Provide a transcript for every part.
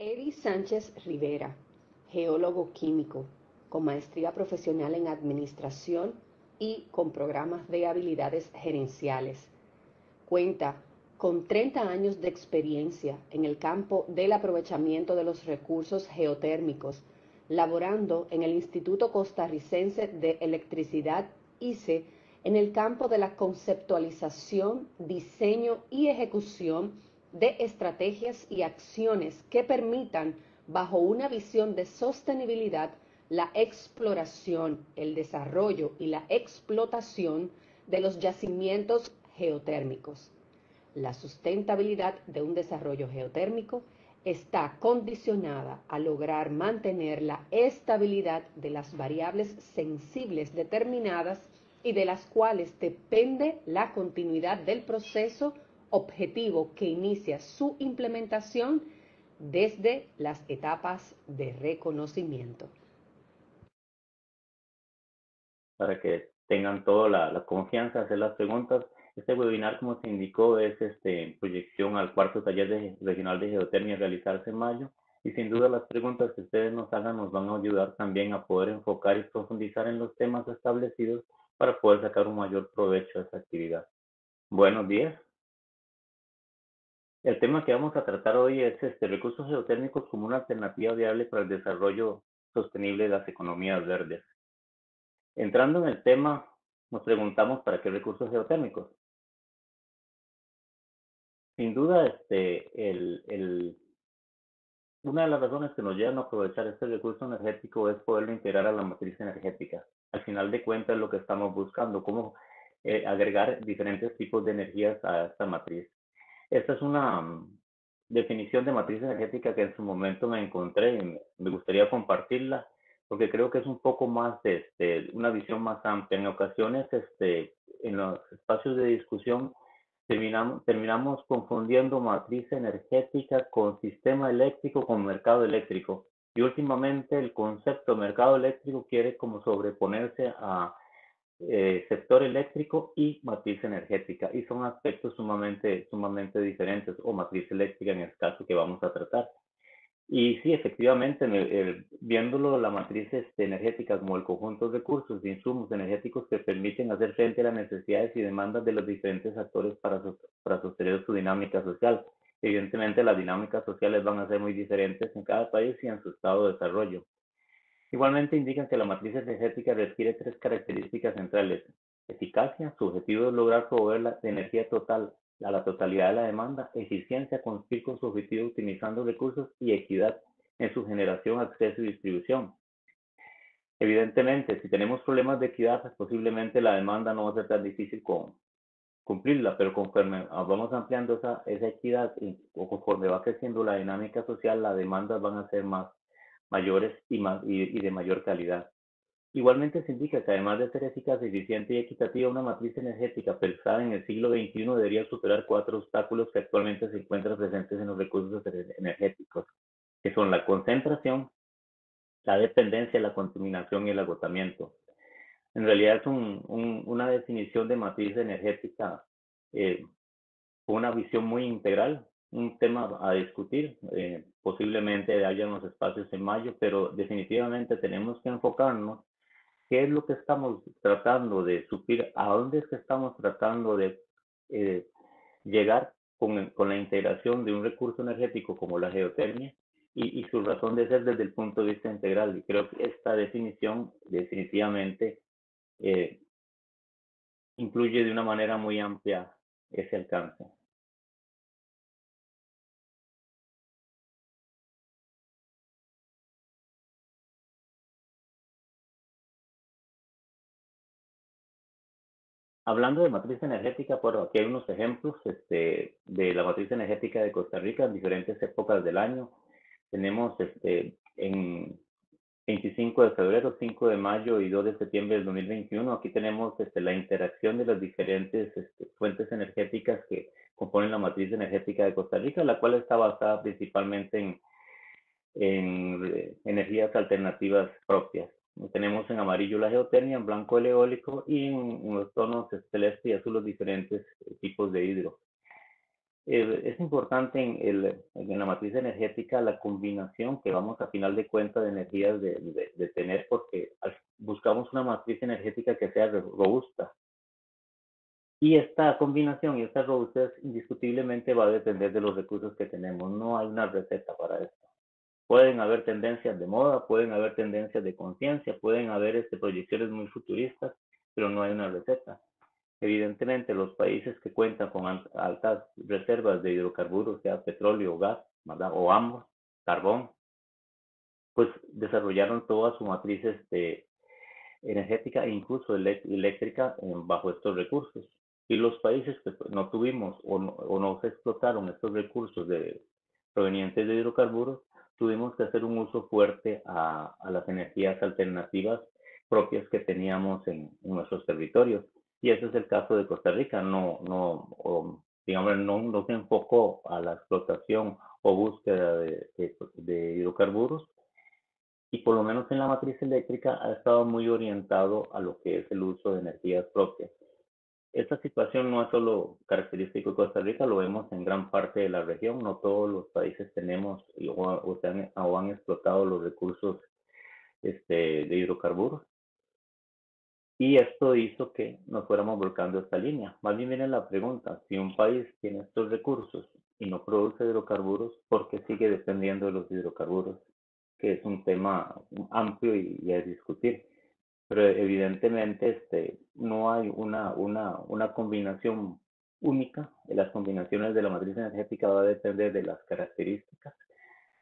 Eri Sánchez Rivera, geólogo químico, con maestría profesional en administración y con programas de habilidades gerenciales. Cuenta con 30 años de experiencia en el campo del aprovechamiento de los recursos geotérmicos, laborando en el Instituto Costarricense de Electricidad ICE en el campo de la conceptualización, diseño y ejecución de estrategias y acciones que permitan, bajo una visión de sostenibilidad, la exploración, el desarrollo y la explotación de los yacimientos geotérmicos. La sustentabilidad de un desarrollo geotérmico está condicionada a lograr mantener la estabilidad de las variables sensibles determinadas y de las cuales depende la continuidad del proceso objetivo que inicia su implementación desde las etapas de reconocimiento. Para que tengan toda la confianza de hacer las preguntas. Este webinar, como se indicó, es proyección al cuarto taller regional de geotermia a realizarse en mayo. Y sin duda las preguntas que ustedes nos hagan nos van a ayudar también a poder enfocar y profundizar en los temas establecidos para poder sacar un mayor provecho a esta actividad. Buenos días. El tema que vamos a tratar hoy es recursos geotérmicos como una alternativa viable para el desarrollo sostenible de las economías verdes. Entrando en el tema, nos preguntamos para qué recursos geotérmicos. Sin duda, una de las razones que nos llevan a aprovechar este recurso energético es poderlo integrar a la matriz energética. Al final de cuentas, es lo que estamos buscando, cómo agregar diferentes tipos de energías a esta matriz. Esta es una definición de matriz energética que en su momento me encontré y me gustaría compartirla porque creo que es un poco más de una visión más amplia. En ocasiones, en los espacios de discusión, terminamos confundiendo matriz energética con sistema eléctrico, con mercado eléctrico. Y últimamente el concepto mercado eléctrico quiere como sobreponerse a sector eléctrico y matriz energética, y son aspectos sumamente diferentes, o matriz eléctrica en el caso que vamos a tratar. Y sí, efectivamente, viéndolo la matriz energética como el conjunto de recursos, de insumos energéticos que permiten hacer frente a las necesidades y demandas de los diferentes actores para sostener su dinámica social. Evidentemente, las dinámicas sociales van a ser muy diferentes en cada país y en su estado de desarrollo. Igualmente indican que la matriz energética requiere tres características centrales: eficacia, su objetivo es lograr proveer la energía total a la totalidad de la demanda; eficiencia, cumplir con su objetivo optimizando recursos; y equidad en su generación, acceso y distribución. Evidentemente, si tenemos problemas de equidad, pues posiblemente la demanda no va a ser tan difícil cumplirla, pero conforme vamos ampliando esa equidad o conforme va creciendo la dinámica social, las demandas van a ser mayores y de mayor calidad. Igualmente se indica que además de ser eficaz, eficiente y equitativa, una matriz energética pensada en el siglo XXI debería superar 4 obstáculos que actualmente se encuentran presentes en los recursos energéticos, que son la concentración, la dependencia, la contaminación y el agotamiento. En realidad es una definición de matriz energética eh, con una visión muy integral, un tema a discutir. Posiblemente haya unos espacios en mayo, pero definitivamente tenemos que enfocarnos qué es lo que estamos tratando de suplir, a dónde es que estamos tratando de eh, llegar con la integración de un recurso energético como la geotermia y su razón de ser desde el punto de vista integral. Y creo que esta definición definitivamente eh, incluye de una manera muy amplia ese alcance. Hablando de matriz energética, bueno, aquí hay unos ejemplos de la matriz energética de Costa Rica en diferentes épocas del año. Tenemos en 25 de febrero, 5 de mayo y 2 de septiembre del 2021. Aquí tenemos la interacción de las diferentes fuentes energéticas que componen la matriz energética de Costa Rica, la cual está basada principalmente en energías alternativas propias. Tenemos en amarillo la geotermia, en blanco el eólico y en los tonos celeste y azul los diferentes tipos de hidro. Es importante en la matriz energética la combinación que vamos a final de cuentas de energías de tener, porque buscamos una matriz energética que sea robusta. Y esta combinación y esta robustez indiscutiblemente va a depender de los recursos que tenemos. No hay una receta para esto. Pueden haber tendencias de moda, pueden haber tendencias de conciencia, pueden haber proyecciones muy futuristas, pero no hay una receta. Evidentemente, los países que cuentan con altas reservas de hidrocarburos, sea petróleo o gas, ¿verdad? O ambos, carbón, pues desarrollaron toda su matriz energética e incluso eléctrica bajo estos recursos. Y los países que no tuvimos o no se explotaron estos recursos provenientes de hidrocarburos, tuvimos que hacer un uso fuerte a las energías alternativas propias que teníamos en nuestros territorios. Y ese es el caso de Costa Rica. Digamos, no se enfocó a la explotación o búsqueda de hidrocarburos, y por lo menos en la matriz eléctrica ha estado muy orientado a lo que es el uso de energías propias. Esta situación no es solo característico de Costa Rica, lo vemos en gran parte de la región. No todos los países tenemos o han explotado los recursos de hidrocarburos. Y esto hizo que nos fuéramos volcando esta línea. Más bien viene la pregunta, si un país tiene estos recursos y no produce hidrocarburos, ¿por qué sigue dependiendo de los hidrocarburos? Que es un tema amplio y a discutir. Pero evidentemente no hay una combinación única. Las combinaciones de la matriz energética va a depender de las características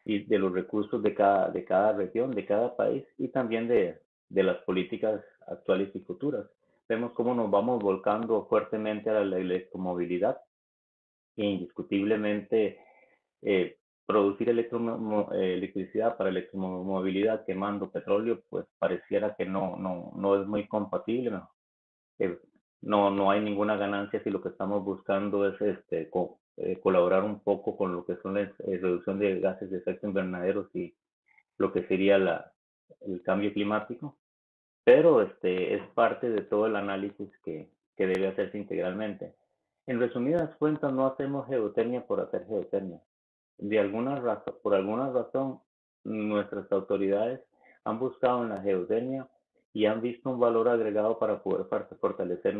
y de los recursos de cada región, de cada país, y también de las políticas actuales y futuras. Vemos cómo nos vamos volcando fuertemente a la electromovilidad, e indiscutiblemente eh, producir electricidad para electromovilidad quemando petróleo, pues pareciera que no es muy compatible, ¿no? Eh, no hay ninguna ganancia si lo que estamos buscando es colaborar un poco con lo que son la reducción de gases de efecto invernadero y lo que sería el cambio climático, pero es parte de todo el análisis que debe hacerse integralmente. En resumidas cuentas, no hacemos geotermia por hacer geotermia. Por alguna razón, nuestras autoridades han buscado en la geotermia y han visto un valor agregado para poder fortalecer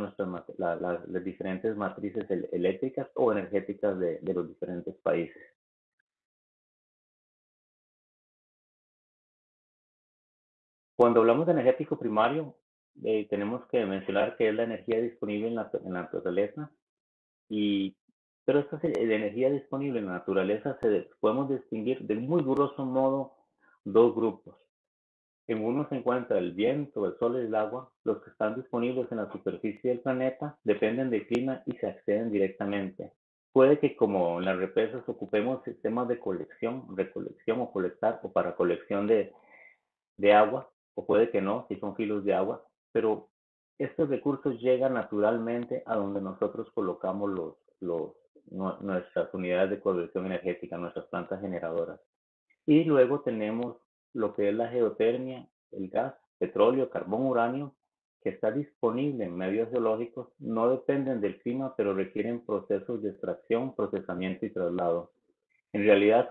las diferentes matrices eléctricas o energéticas de los diferentes países. Cuando hablamos de energético primario, tenemos que mencionar que es la energía disponible en la naturaleza, y, pero esta de energía disponible en la naturaleza podemos distinguir de muy grosso modo dos grupos. En uno se encuentra el viento, el sol y el agua. Los que están disponibles en la superficie del planeta dependen del clima y se acceden directamente. Puede que como en las represas ocupemos sistemas de recolección o colectar, o para colección de agua, o puede que no, si son filos de agua, pero estos recursos llegan naturalmente a donde nosotros colocamos nuestras unidades de conversión energética, nuestras plantas generadoras. Y luego tenemos lo que es la geotermia, el gas, petróleo, carbón, uranio, que está disponible en medios geológicos, no dependen del clima, pero requieren procesos de extracción, procesamiento y traslado. En realidad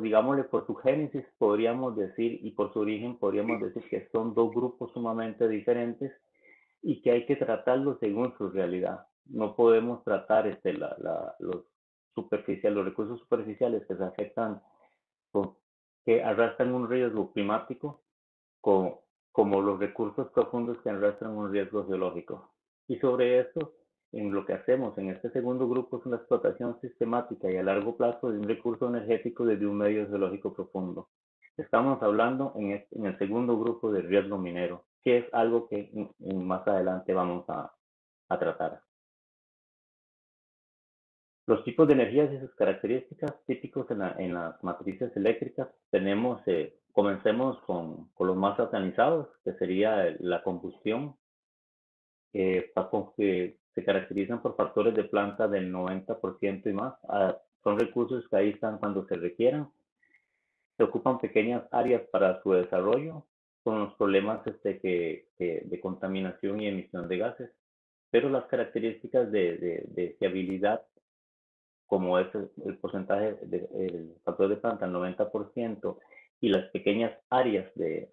digámosle, por su génesis podríamos decir, y por su origen podríamos decir que son dos grupos sumamente diferentes y que hay que tratarlos según su realidad. No podemos tratar los recursos superficiales que se afectan, que arrastran un riesgo climático, como, como los recursos profundos que arrastran un riesgo geológico. Y sobre esto, en lo que hacemos en este segundo grupo es una explotación sistemática y a largo plazo de un recurso energético desde un medio geológico profundo. Estamos hablando en el segundo grupo de riesgo minero, que es algo que más adelante vamos a tratar. Los tipos de energías y sus características típicos en las matrices eléctricas tenemos, comencemos con los más satanizados, que sería la combustión, que se caracterizan por factores de planta del 90% y más. Son recursos que ahí están cuando se requieran. Se ocupan pequeñas áreas para su desarrollo, con los problemas de contaminación y emisión de gases. pero las características de fiabilidad, como es el porcentaje el factor de planta, el 90%, y las pequeñas áreas de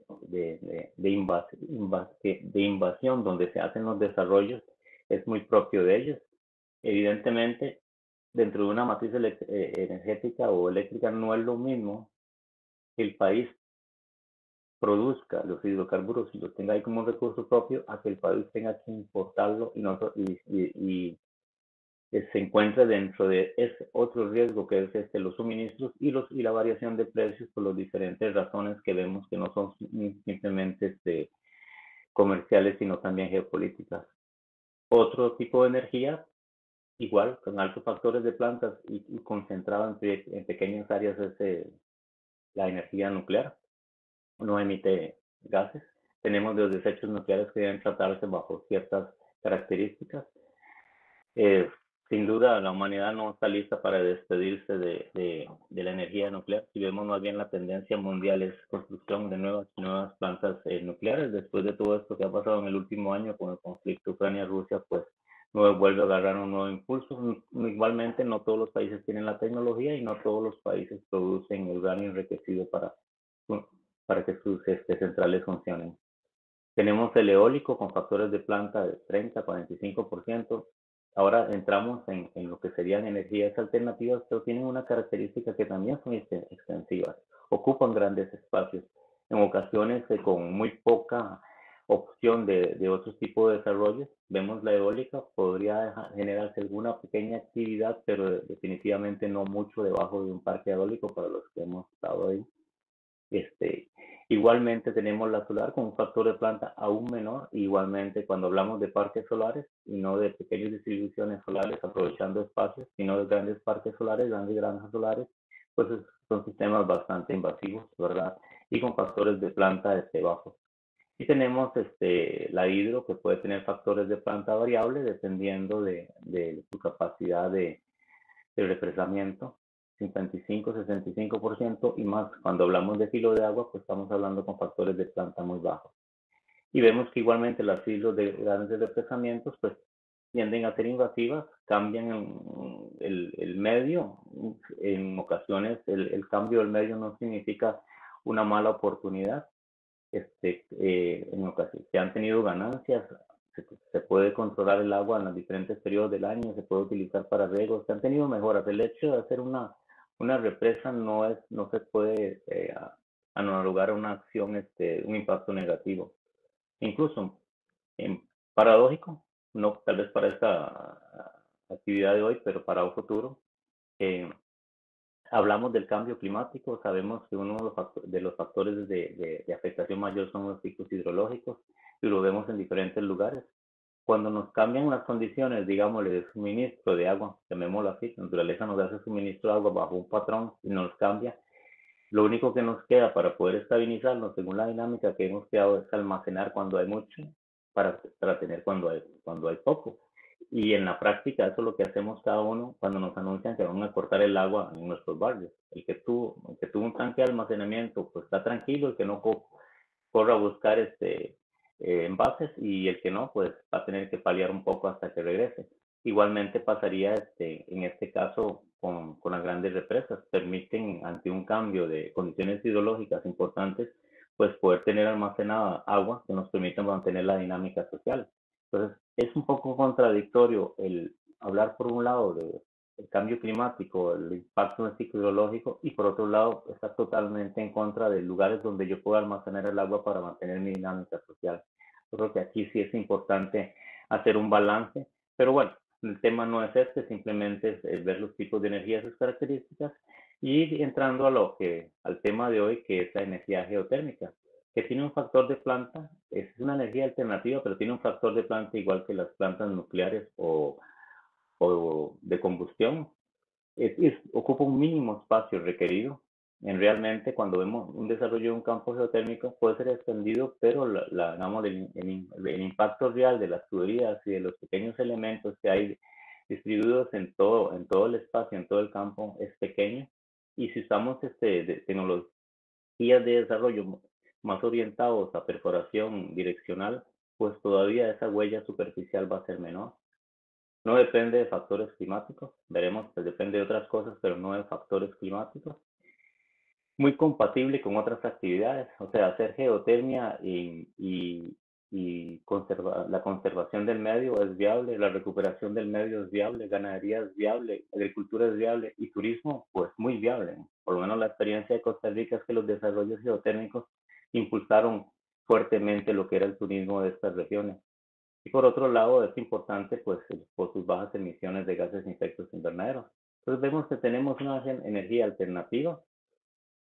invasión donde se hacen los desarrollos, es muy propio de ellos. Evidentemente, dentro de una matriz energética o eléctrica no es lo mismo que el país produzca los hidrocarburos y los tenga ahí como un recurso propio a que el país tenga que importarlo y se encuentra dentro de ese otro riesgo que es los suministros y la variación de precios por las diferentes razones que vemos que no son simplemente comerciales, sino también geopolíticas. Otro tipo de energía, igual, con altos factores de plantas y concentrado en pequeñas áreas, es la energía nuclear. No emite gases. Tenemos los desechos nucleares que deben tratarse bajo ciertas características. Eh, Sin duda, la humanidad no está lista para despedirse de la energía nuclear. Si vemos más bien la tendencia mundial es construcción de nuevas plantas nucleares. Después de todo esto que ha pasado en el último año con el conflicto Ucrania-Rusia, pues no vuelve a agarrar un nuevo impulso. Igualmente, no todos los países tienen la tecnología y no todos los países producen uranio enriquecido para que sus centrales funcionen. Tenemos el eólico con factores de planta de 30-45%. Ahora entramos en lo que serían energías alternativas, pero tienen una característica que también son extensivas. Ocupan grandes espacios, en ocasiones con muy poca opción de otros tipos de desarrollos. Vemos la eólica, podría generarse alguna pequeña actividad, pero definitivamente no mucho debajo de un parque eólico para los que hemos estado ahí. Este, Igualmente tenemos la solar con un factor de planta aún menor. Igualmente cuando hablamos de parques solares y no de pequeñas distribuciones solares aprovechando espacios, sino de grandes parques solares, grandes granjas solares, pues son sistemas bastante invasivos, ¿verdad? Y con factores de planta bajos. Y tenemos la hidro que puede tener factores de planta variable dependiendo de su capacidad de represamiento, 55-65% y más. Cuando hablamos de filo de agua, pues estamos hablando con factores de planta muy bajos. Y vemos que igualmente las filos de grandes represamientos, pues tienden a ser invasivas, cambian el medio. En ocasiones el cambio del medio no significa una mala oportunidad. En ocasiones se han tenido ganancias, se puede controlar el agua en los diferentes periodos del año, se puede utilizar para riego, se han tenido mejoras. El hecho de hacer una represa no se puede analogar a una acción, un impacto negativo. Incluso, paradójico, no tal vez para esta actividad de hoy, pero para un futuro, hablamos del cambio climático, sabemos que uno de los factores de afectación mayor son los ciclos hidrológicos y lo vemos en diferentes lugares. Cuando nos cambian las condiciones, digámosle, de suministro de agua, llamémoslo así, la naturaleza nos hace suministro de agua bajo un patrón y nos cambia, lo único que nos queda para poder estabilizarnos según la dinámica que hemos creado es almacenar cuando hay mucho para tener cuando hay poco. Y en la práctica eso es lo que hacemos cada uno cuando nos anuncian que van a cortar el agua en nuestros barrios. El que tuvo un tanque de almacenamiento pues está tranquilo, el que no corra a buscar envases y el que no pues va a tener que paliar un poco hasta que regrese. Igualmente pasaría en este caso con las grandes represas. Permiten ante un cambio de condiciones hidrológicas importantes pues poder tener almacenada agua que nos permita mantener la dinámica social. Entonces es un poco contradictorio el hablar por un lado del cambio climático, el impacto del ciclo hidrológico y por otro lado está totalmente en contra de lugares donde yo puedo almacenar el agua para mantener mi dinámica social. Yo creo que aquí sí es importante hacer un balance, pero bueno, el tema no es simplemente es ver los tipos de energía, sus características y entrando al tema de hoy que es la energía geotérmica, que tiene un factor de planta, es una energía alternativa, pero tiene un factor de planta igual que las plantas nucleares o de combustión. Ocupa un mínimo espacio requerido. Realmente, cuando vemos un desarrollo de un campo geotérmico, puede ser extendido, pero digamos, el impacto real de las tuberías y de los pequeños elementos que hay distribuidos en todo el espacio, en todo el campo, es pequeño. Y si usamos tecnologías de desarrollo más orientados a perforación direccional, pues todavía esa huella superficial va a ser menor. No depende de factores climáticos, veremos que depende de otras cosas, pero no de factores climáticos. Muy compatible con otras actividades, o sea, hacer geotermia y la conservación del medio es viable, la recuperación del medio es viable, ganadería es viable, agricultura es viable y turismo pues muy viable. Por lo menos la experiencia de Costa Rica es que los desarrollos geotérmicos impulsaron fuertemente lo que era el turismo de estas regiones. Y por otro lado, es importante pues por sus bajas emisiones de gases de efecto invernadero. Entonces vemos que tenemos una energía alternativa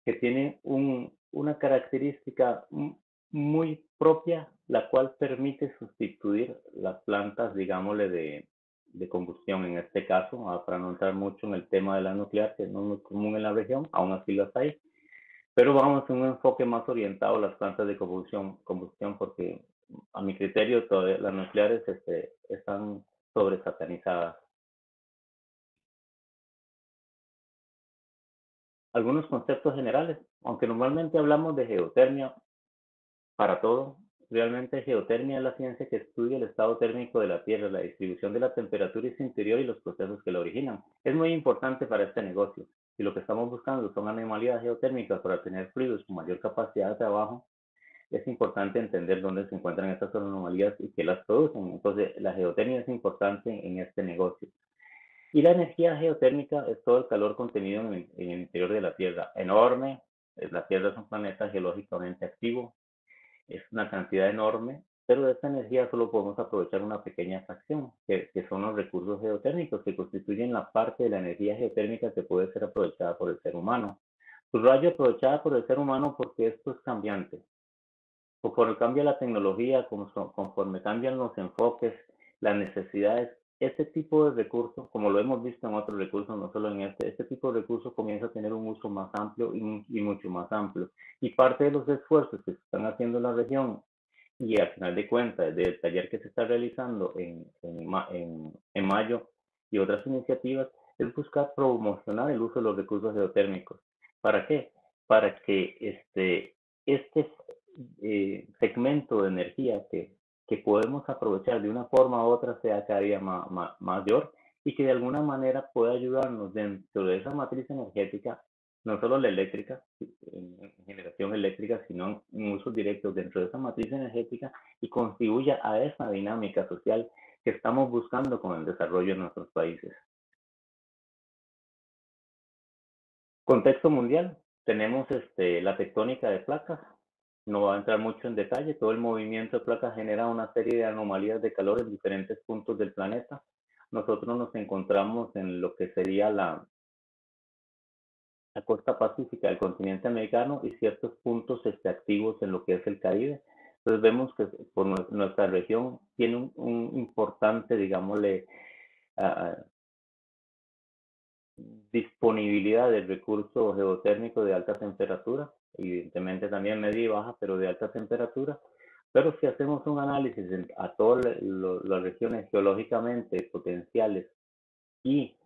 que tiene una característica muy propia, la cual permite sustituir las plantas, digámosle, de combustión en este caso, para no entrar mucho en el tema de la nuclear, que no es muy común en la región, aún así las hay, pero vamos en un enfoque más orientado a las plantas de combustión porque a mi criterio todavía las nucleares están sobresatanizadas. Algunos conceptos generales, aunque normalmente hablamos de geotermia para todo, realmente geotermia es la ciencia que estudia el estado térmico de la Tierra, la distribución de la temperatura y su interior y los procesos que la originan. Es muy importante para este negocio. Si lo que estamos buscando son anomalías geotérmicas para tener fluidos con mayor capacidad de trabajo, es importante entender dónde se encuentran estas anomalías y qué las producen. Entonces, la geotermia es importante en este negocio. Y la energía geotérmica es todo el calor contenido en el interior de la Tierra. Enorme. La Tierra es un planeta geológicamente activo. Es una cantidad enorme, pero de esta energía solo podemos aprovechar una pequeña fracción, que son los recursos geotérmicos, que constituyen la parte de la energía geotérmica que puede ser aprovechada por el ser humano. Subrayo aprovechada por el ser humano porque esto es cambiante. Conforme cambia la tecnología, conforme cambian los enfoques, las necesidades, este tipo de recursos, como lo hemos visto en otros recursos, no solo en este tipo de recursos comienza a tener un uso más amplio y mucho más amplio. Y parte de los esfuerzos que se están haciendo en la región, y al final de cuentas, del taller que se está realizando en mayo y otras iniciativas, es buscar promocionar el uso de los recursos geotérmicos. ¿Para qué? Para que este segmento de energía que podemos aprovechar de una forma u otra sea cada día mayor y que de alguna manera pueda ayudarnos dentro de esa matriz energética, no solo la eléctrica, en generación eléctrica, sino en usos directos dentro de esa matriz energética y contribuya a esa dinámica social que estamos buscando con el desarrollo de nuestros países. Contexto mundial, tenemos la tectónica de placas, no va a entrar mucho en detalle, todo el movimiento de placas genera una serie de anomalías de calor en diferentes puntos del planeta. Nosotros nos encontramos en lo que sería la costa pacífica del continente americano y ciertos puntos activos en lo que es el Caribe. Entonces vemos que por nuestra región tiene un importante, digámosle, uh, disponibilidad del recurso geotérmico de alta temperatura, evidentemente también media y baja, pero de alta temperatura. Pero si hacemos un análisis a todas las regiones geológicamente potenciales y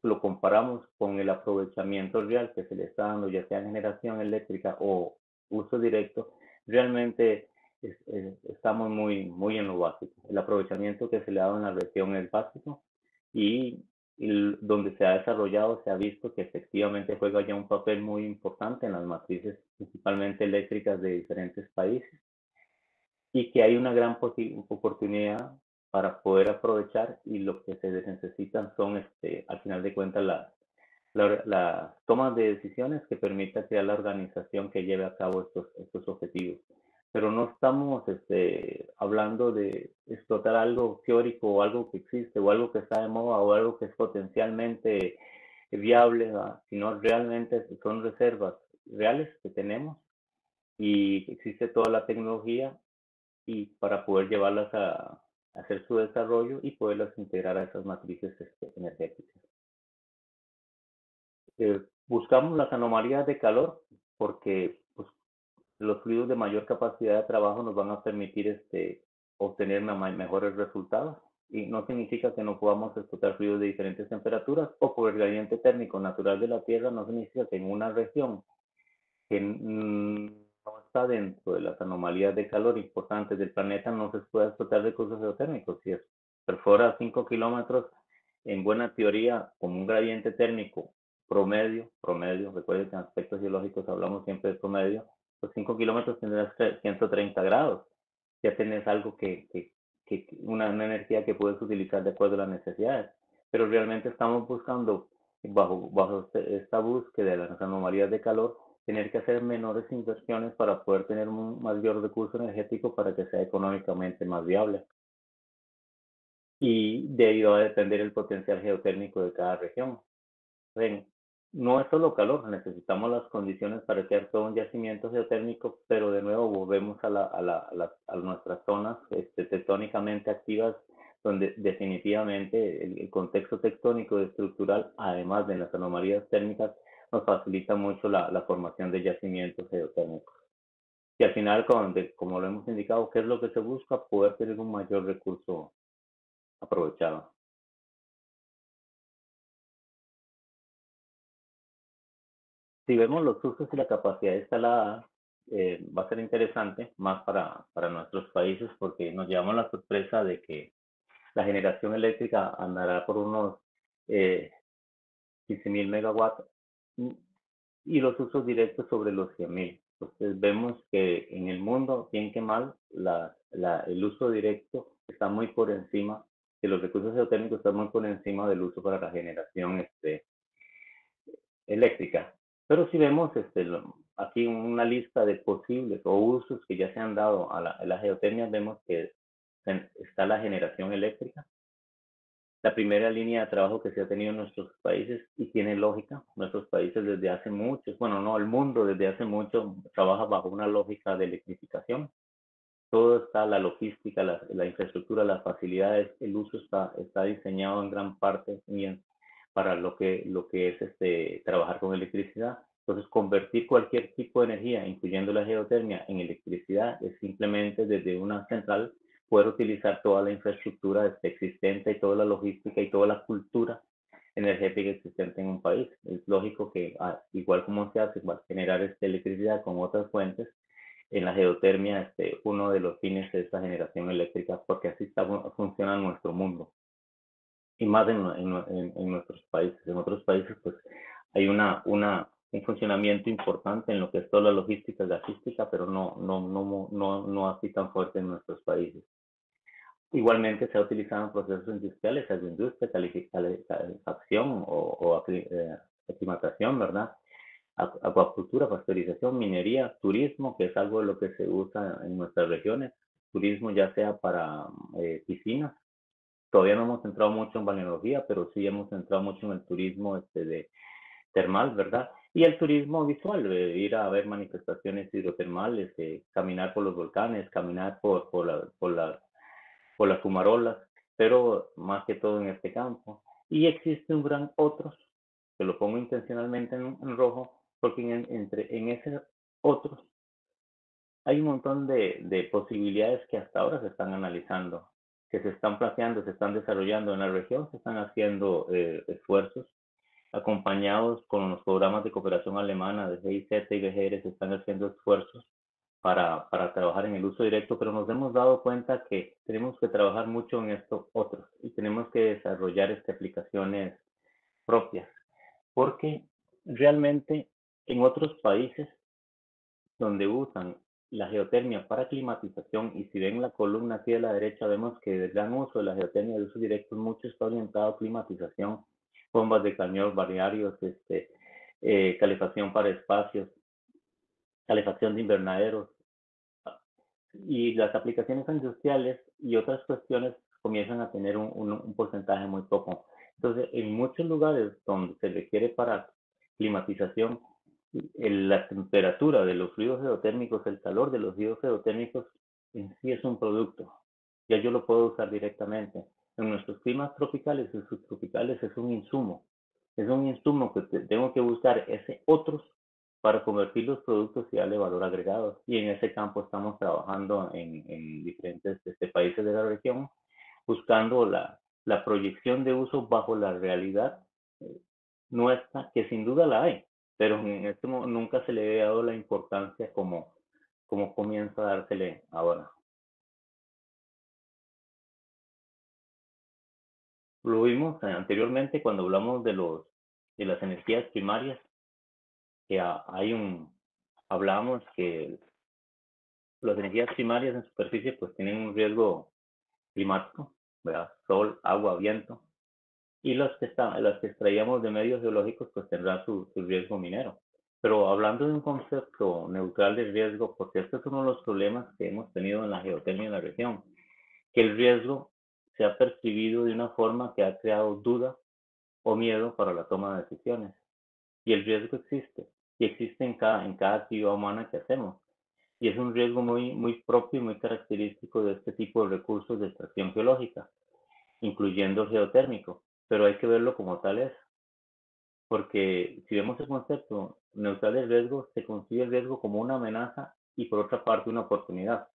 lo comparamos con el aprovechamiento real que se le está dando, ya sea en generación eléctrica o uso directo, realmente estamos muy en lo básico. El aprovechamiento que se le ha dado en la región es básico y donde se ha desarrollado se ha visto que efectivamente juega ya un papel muy importante en las matrices, principalmente eléctricas de diferentes países, y que hay una gran oportunidad para poder aprovechar y lo que se necesitan son, al final de cuentas, las tomas de decisiones que permitan crear la organización que lleve a cabo estos objetivos. Pero no estamos hablando de explotar algo teórico o algo que existe o algo que está de moda o algo que es potencialmente viable, ¿verdad? Sino realmente son reservas reales que tenemos y existe toda la tecnología y para poder llevarlas a hacer su desarrollo y poderlas integrar a esas matrices energéticas. Buscamos las anomalías de calor porque pues, los fluidos de mayor capacidad de trabajo nos van a permitir obtener mejores resultados y no significa que no podamos explotar fluidos de diferentes temperaturas o por el gradiente térmico natural de la Tierra, no significa que en una región que no está dentro de las anomalías de calor importantes del planeta, no se puede explotar recursos geotérmicos. Si es perfora 5 kilómetros, en buena teoría, con un gradiente térmico promedio, recuerden que en aspectos geológicos hablamos siempre de promedio, pues 5 kilómetros tendrás 130 grados. Ya tienes algo una energía que puedes utilizar de acuerdo a las necesidades. Pero realmente estamos buscando, bajo esta búsqueda de las anomalías de calor, tener que hacer menores inversiones para poder tener un mayor recurso energético para que sea económicamente más viable. Y de ello va a depender el potencial geotérmico de cada región. Ven, no es solo calor, necesitamos las condiciones para crear todo un yacimiento geotérmico, pero de nuevo volvemos a nuestras zonas tectónicamente activas, donde definitivamente el contexto tectónico y estructural, además de las anomalías térmicas, nos facilita mucho la formación de yacimientos geotérmicos. Y al final, como lo hemos indicado, ¿qué es lo que se busca? Poder tener un mayor recurso aprovechado. Si vemos los usos y la capacidad instalada, va a ser interesante más para nuestros países porque nos llevamos la sorpresa de que la generación eléctrica andará por unos 15.000 megawatts y los usos directos sobre los 100.000. Entonces vemos que en el mundo, bien que mal, el uso directo está muy por encima, que los recursos geotérmicos están muy por encima del uso para la generación eléctrica. Pero si vemos aquí una lista de posibles o usos que ya se han dado a la geotermia, vemos que está la generación eléctrica, la primera línea de trabajo que se ha tenido en nuestros países y tiene lógica. Nuestros países desde hace mucho, bueno, no, el mundo desde hace mucho trabaja bajo una lógica de electrificación. Todo está, la logística, la infraestructura, las facilidades, el uso está diseñado en gran parte bien para lo que es trabajar con electricidad. Entonces, convertir cualquier tipo de energía, incluyendo la geotermia, en electricidad es simplemente desde una central poder utilizar toda la infraestructura existente y toda la logística y toda la cultura energética existente en un país. Es lógico que, igual como se hace, va a generar electricidad con otras fuentes. En la geotermia, uno de los fines es la generación eléctrica, porque así funciona nuestro mundo. Y más en nuestros países. En otros países, pues, hay un funcionamiento importante en lo que es toda la logística gasística, pero no así tan fuerte en nuestros países. Igualmente se ha utilizado en procesos industriales, agroindustria, calefacción o aclimatación, ¿verdad? Acuacultura, pasteurización, minería, turismo, que es algo de lo que se usa en nuestras regiones. Turismo ya sea para piscinas. Todavía no hemos entrado mucho en balneología, pero sí hemos entrado mucho en el turismo de termal, ¿verdad? Y el turismo visual, ir a ver manifestaciones hidrotermales, caminar por los volcanes, caminar por las fumarolas, pero más que todo en este campo. Y existe un gran otros, que lo pongo intencionalmente en rojo, porque en ese otros hay un montón de posibilidades que hasta ahora se están analizando, que se están planteando, se están desarrollando en la región, se están haciendo esfuerzos acompañados con los programas de cooperación alemana de GIZ y BGR, se están haciendo esfuerzos para trabajar en el uso directo, pero nos hemos dado cuenta que tenemos que trabajar mucho en estos otros y tenemos que desarrollar aplicaciones propias, porque realmente en otros países donde usan la geotermia para climatización, y si ven la columna aquí a la derecha, vemos que el gran uso de la geotermia de uso directo mucho está orientado a climatización, bombas de calor variarios, calefacción para espacios, calefacción de invernaderos, y las aplicaciones industriales y otras cuestiones comienzan a tener un porcentaje muy poco. Entonces, en muchos lugares donde se requiere para climatización, la temperatura de los fluidos geotérmicos, el calor de los fluidos geotérmicos en sí es un producto. Ya yo lo puedo usar directamente. En nuestros climas tropicales y subtropicales es un insumo. Es un insumo que tengo que buscar ese otros para convertir los productos y darle valor agregado. Y en ese campo estamos trabajando en diferentes países de la región, buscando la proyección de uso bajo la realidad nuestra, que sin duda la hay, pero en nunca se le ha dado la importancia cómo comienza a dársele ahora. Lo vimos anteriormente cuando hablamos de las energías primarias, que hablábamos que las energías primarias en superficie pues tienen un riesgo climático, ¿verdad? Sol, agua, viento, y las que extraíamos de medios geológicos pues tendrán su riesgo minero. Pero hablando de un concepto neutral de riesgo, porque este es uno de los problemas que hemos tenido en la geotermia en la región, que el riesgo se ha percibido de una forma que ha creado duda o miedo para la toma de decisiones. Y el riesgo existe, y existe en cada actividad humana que hacemos. Y es un riesgo muy propio y muy característico de este tipo de recursos de extracción geológica, incluyendo el geotérmico. Pero hay que verlo como tal es, porque si vemos el concepto neutral de riesgo, se concibe el riesgo como una amenaza y por otra parte una oportunidad.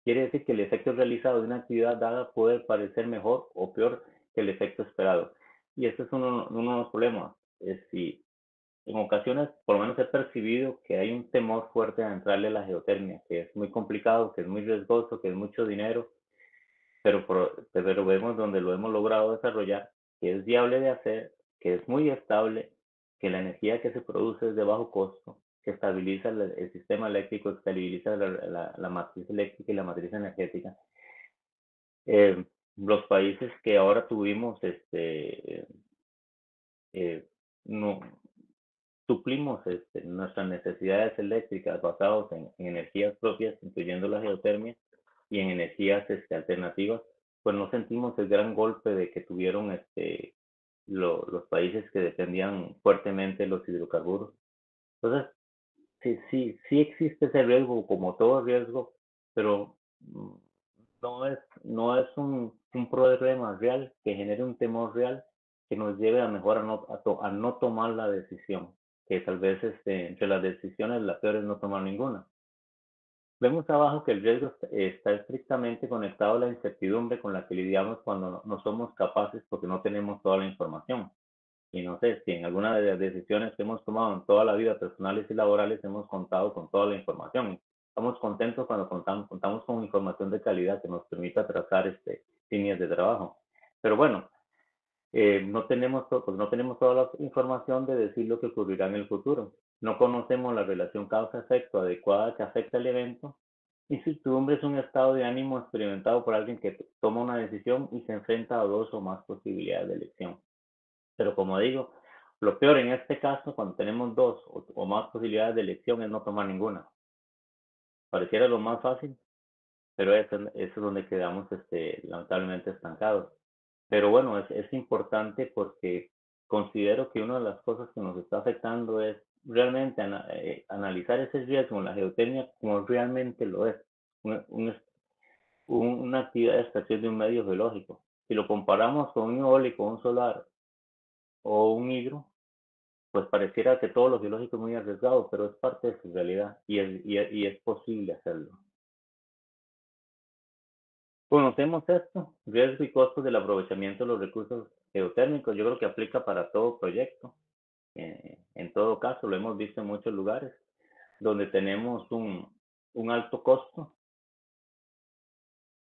Quiere decir que el efecto realizado de una actividad dada puede parecer mejor o peor que el efecto esperado. Y este es uno de los problemas. Es si en ocasiones, por lo menos he percibido que hay un temor fuerte a entrarle a la geotermia, que es muy complicado, que es muy riesgoso, que es mucho dinero, pero vemos donde lo hemos logrado desarrollar, que es viable de hacer, que es muy estable, que la energía que se produce es de bajo costo, que estabiliza el sistema eléctrico, estabiliza la matriz eléctrica y la matriz energética. Los países que ahora tuvimos, no, suplimos nuestras necesidades eléctricas basadas en energías propias, incluyendo la geotermia, y en energías alternativas, pues no sentimos el gran golpe de que tuvieron los países que dependían fuertemente de los hidrocarburos. Entonces, sí existe ese riesgo, como todo riesgo, pero no es un problema real que genere un temor real que nos lleve a mejor a no tomar la decisión, que tal vez entre las decisiones la peor es no tomar ninguna. Vemos abajo que el riesgo está estrictamente conectado a la incertidumbre con la que lidiamos cuando no somos capaces porque no tenemos toda la información. Y no sé si en alguna de las decisiones que hemos tomado en toda la vida, personales y laborales, hemos contado con toda la información. Estamos contentos cuando contamos con información de calidad que nos permita trazar líneas de trabajo. Pero bueno, pues no tenemos toda la información de decir lo que ocurrirá en el futuro. No conocemos la relación causa-efecto adecuada que afecta el evento. Incertidumbre es un estado de ánimo experimentado por alguien que toma una decisión y se enfrenta a dos o más posibilidades de elección. Pero como digo, lo peor en este caso, cuando tenemos dos o más posibilidades de elección, es no tomar ninguna. Pareciera lo más fácil, pero eso es donde quedamos lamentablemente estancados. Pero bueno, es importante porque considero que una de las cosas que nos está afectando es realmente analizar ese riesgo en la geotermia como realmente lo es. Una actividad de extracción de un medio geológico. Si lo comparamos con un eólico, un solar o un hidro, pues pareciera que todo lo geológico es muy arriesgado, pero es parte de su realidad y es posible hacerlo. Conocemos esto, riesgo y costos del aprovechamiento de los recursos geotérmicos. Yo creo que aplica para todo proyecto. En todo caso, lo hemos visto en muchos lugares donde tenemos un alto costo,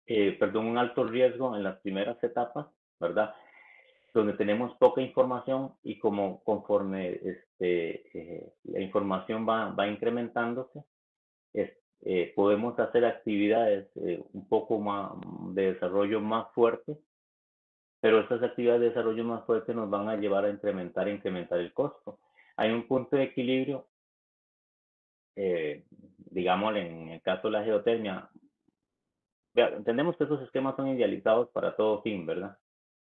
un alto riesgo en las primeras etapas, ¿verdad? Donde tenemos poca información y conforme la información va incrementándose, podemos hacer actividades un poco más de desarrollo más fuerte, pero estas actividades de desarrollo más fuerte nos van a llevar a incrementar el costo. Hay un punto de equilibrio, digamos, en el caso de la geotermia. Entendemos que esos esquemas son idealizados para todo fin, ¿verdad?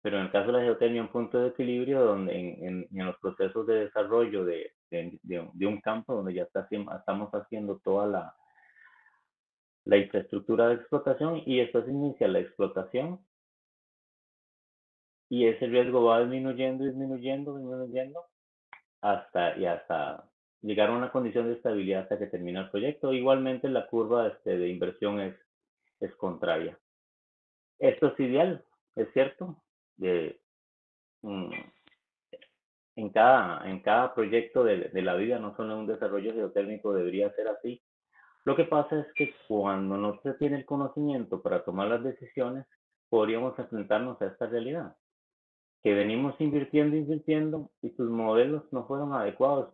Pero en el caso de la geotermia, un punto de equilibrio donde en los procesos de desarrollo de un campo donde ya estamos haciendo toda la infraestructura de explotación y después inicia la explotación y ese riesgo va disminuyendo hasta llegar a una condición de estabilidad hasta que termina el proyecto. Igualmente la curva de inversión es contraria. Esto es ideal, es cierto. De, mm, en cada proyecto de la vida, no solo en un desarrollo geotérmico, debería ser así, Lo que pasa es que cuando no se tiene el conocimiento para tomar las decisiones, podríamos enfrentarnos a esta realidad, que venimos invirtiendo y tus modelos no fueron adecuados,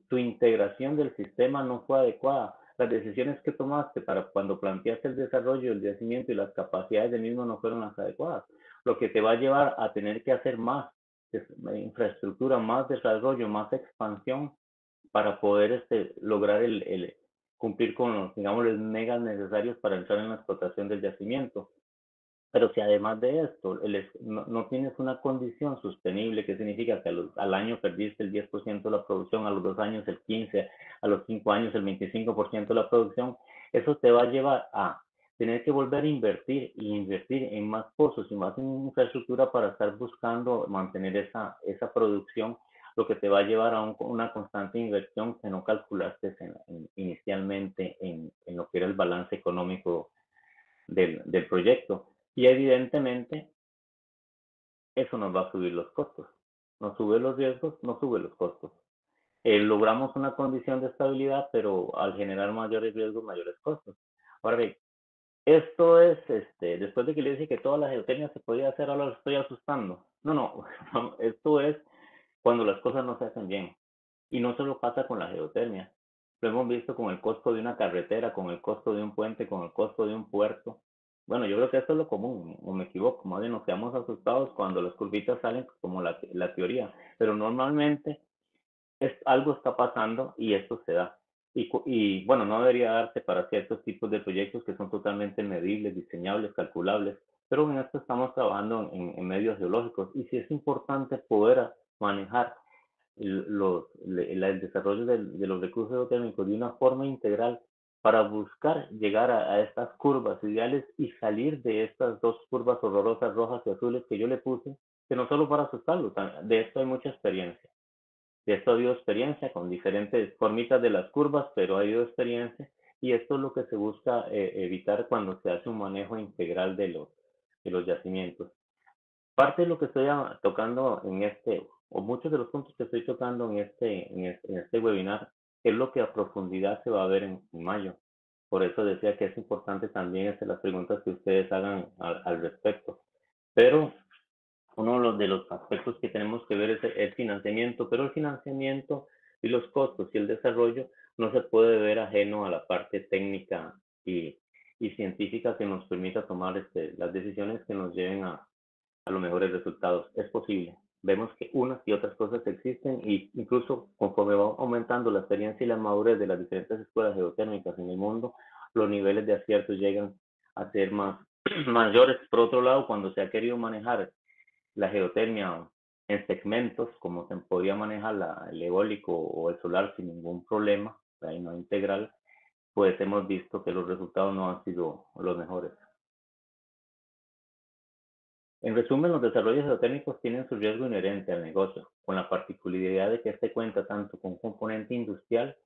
tu integración del sistema no fue adecuada, las decisiones que tomaste para cuando planteaste el desarrollo del yacimiento y las capacidades del mismo no fueron las adecuadas, lo que te va a llevar a tener que hacer más infraestructura, más desarrollo, más expansión para poder lograr cumplir con los, digamos, los megas necesarios para entrar en la explotación del yacimiento. Pero si además de esto no tienes una condición sostenible, que significa que al año perdiste el 10% de la producción, a los 2 años el 15%, a los 5 años el 25% de la producción, eso te va a llevar a tener que volver a invertir y invertir en más pozos y más infraestructura para estar buscando mantener esa producción, lo que te va a llevar a una constante inversión que no calculaste inicialmente en lo que era el balance económico del proyecto. Y evidentemente eso nos va a subir los costos. Nos sube los riesgos, nos sube los costos. Logramos una condición de estabilidad, pero al generar mayores riesgos, mayores costos. Ahora bien, esto es, después de que le dije que toda la geotecnia se podía hacer, ahora lo estoy asustando. No, no, esto es cuando las cosas no se hacen bien. Y no solo pasa con la geotermia. Lo hemos visto con el costo de una carretera, con el costo de un puente, con el costo de un puerto. Bueno, yo creo que esto es lo común, o me equivoco, más bien nos quedamos asustados cuando las curvitas salen como la teoría. Pero normalmente algo está pasando y esto se da. Y bueno, no debería darse para ciertos tipos de proyectos que son totalmente medibles, diseñables, calculables, pero en esto estamos trabajando en medios geológicos y sí es importante poder manejar el desarrollo de los recursos geotérmicos de una forma integral para buscar llegar a estas curvas ideales y salir de estas dos curvas horrorosas rojas y azules que yo le puse, que no solo para asustarlo, de esto hay mucha experiencia. De esto ha habido experiencia con diferentes formitas de las curvas, pero ha habido experiencia y esto es lo que se busca evitar cuando se hace un manejo integral de los yacimientos. Parte de lo que estoy tocando o muchos de los puntos que estoy tocando en este webinar, es lo que a profundidad se va a ver en mayo. Por eso decía que es importante también hacer las preguntas que ustedes hagan al respecto. Pero uno de los aspectos que tenemos que ver es el financiamiento, pero el financiamiento y los costos y el desarrollo no se puede ver ajeno a la parte técnica y científica que nos permita tomar las decisiones que nos lleven a los mejores resultados. Es posible. Vemos que unas y otras cosas existen y incluso conforme va aumentando la experiencia y la madurez de las diferentes escuelas geotérmicas en el mundo, los niveles de acierto llegan a ser mayores. Por otro lado, cuando se ha querido manejar la geotermia en segmentos, como se podía manejar el eólico o el solar sin ningún problema, ahí no integral, pues hemos visto que los resultados no han sido los mejores. En resumen, los desarrollos geotérmicos tienen su riesgo inherente al negocio, con la particularidad de que este cuenta tanto con un componente industrial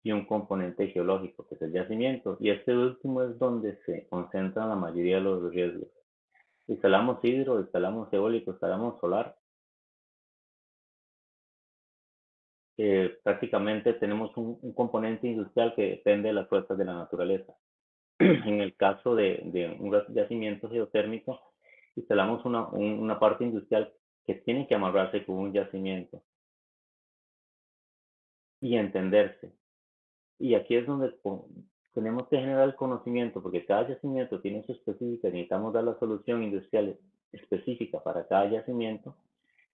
y un componente geológico, que es el yacimiento, y este último es donde se concentran la mayoría de los riesgos. Instalamos hidro, instalamos eólico, instalamos solar, prácticamente tenemos un componente industrial que depende de las fuerzas de la naturaleza. En el caso de un yacimiento geotérmico, instalamos una parte industrial que tiene que amarrarse con un yacimiento y entenderse. Y aquí es donde tenemos que generar el conocimiento, porque cada yacimiento tiene su específica, necesitamos dar la solución industrial específica para cada yacimiento,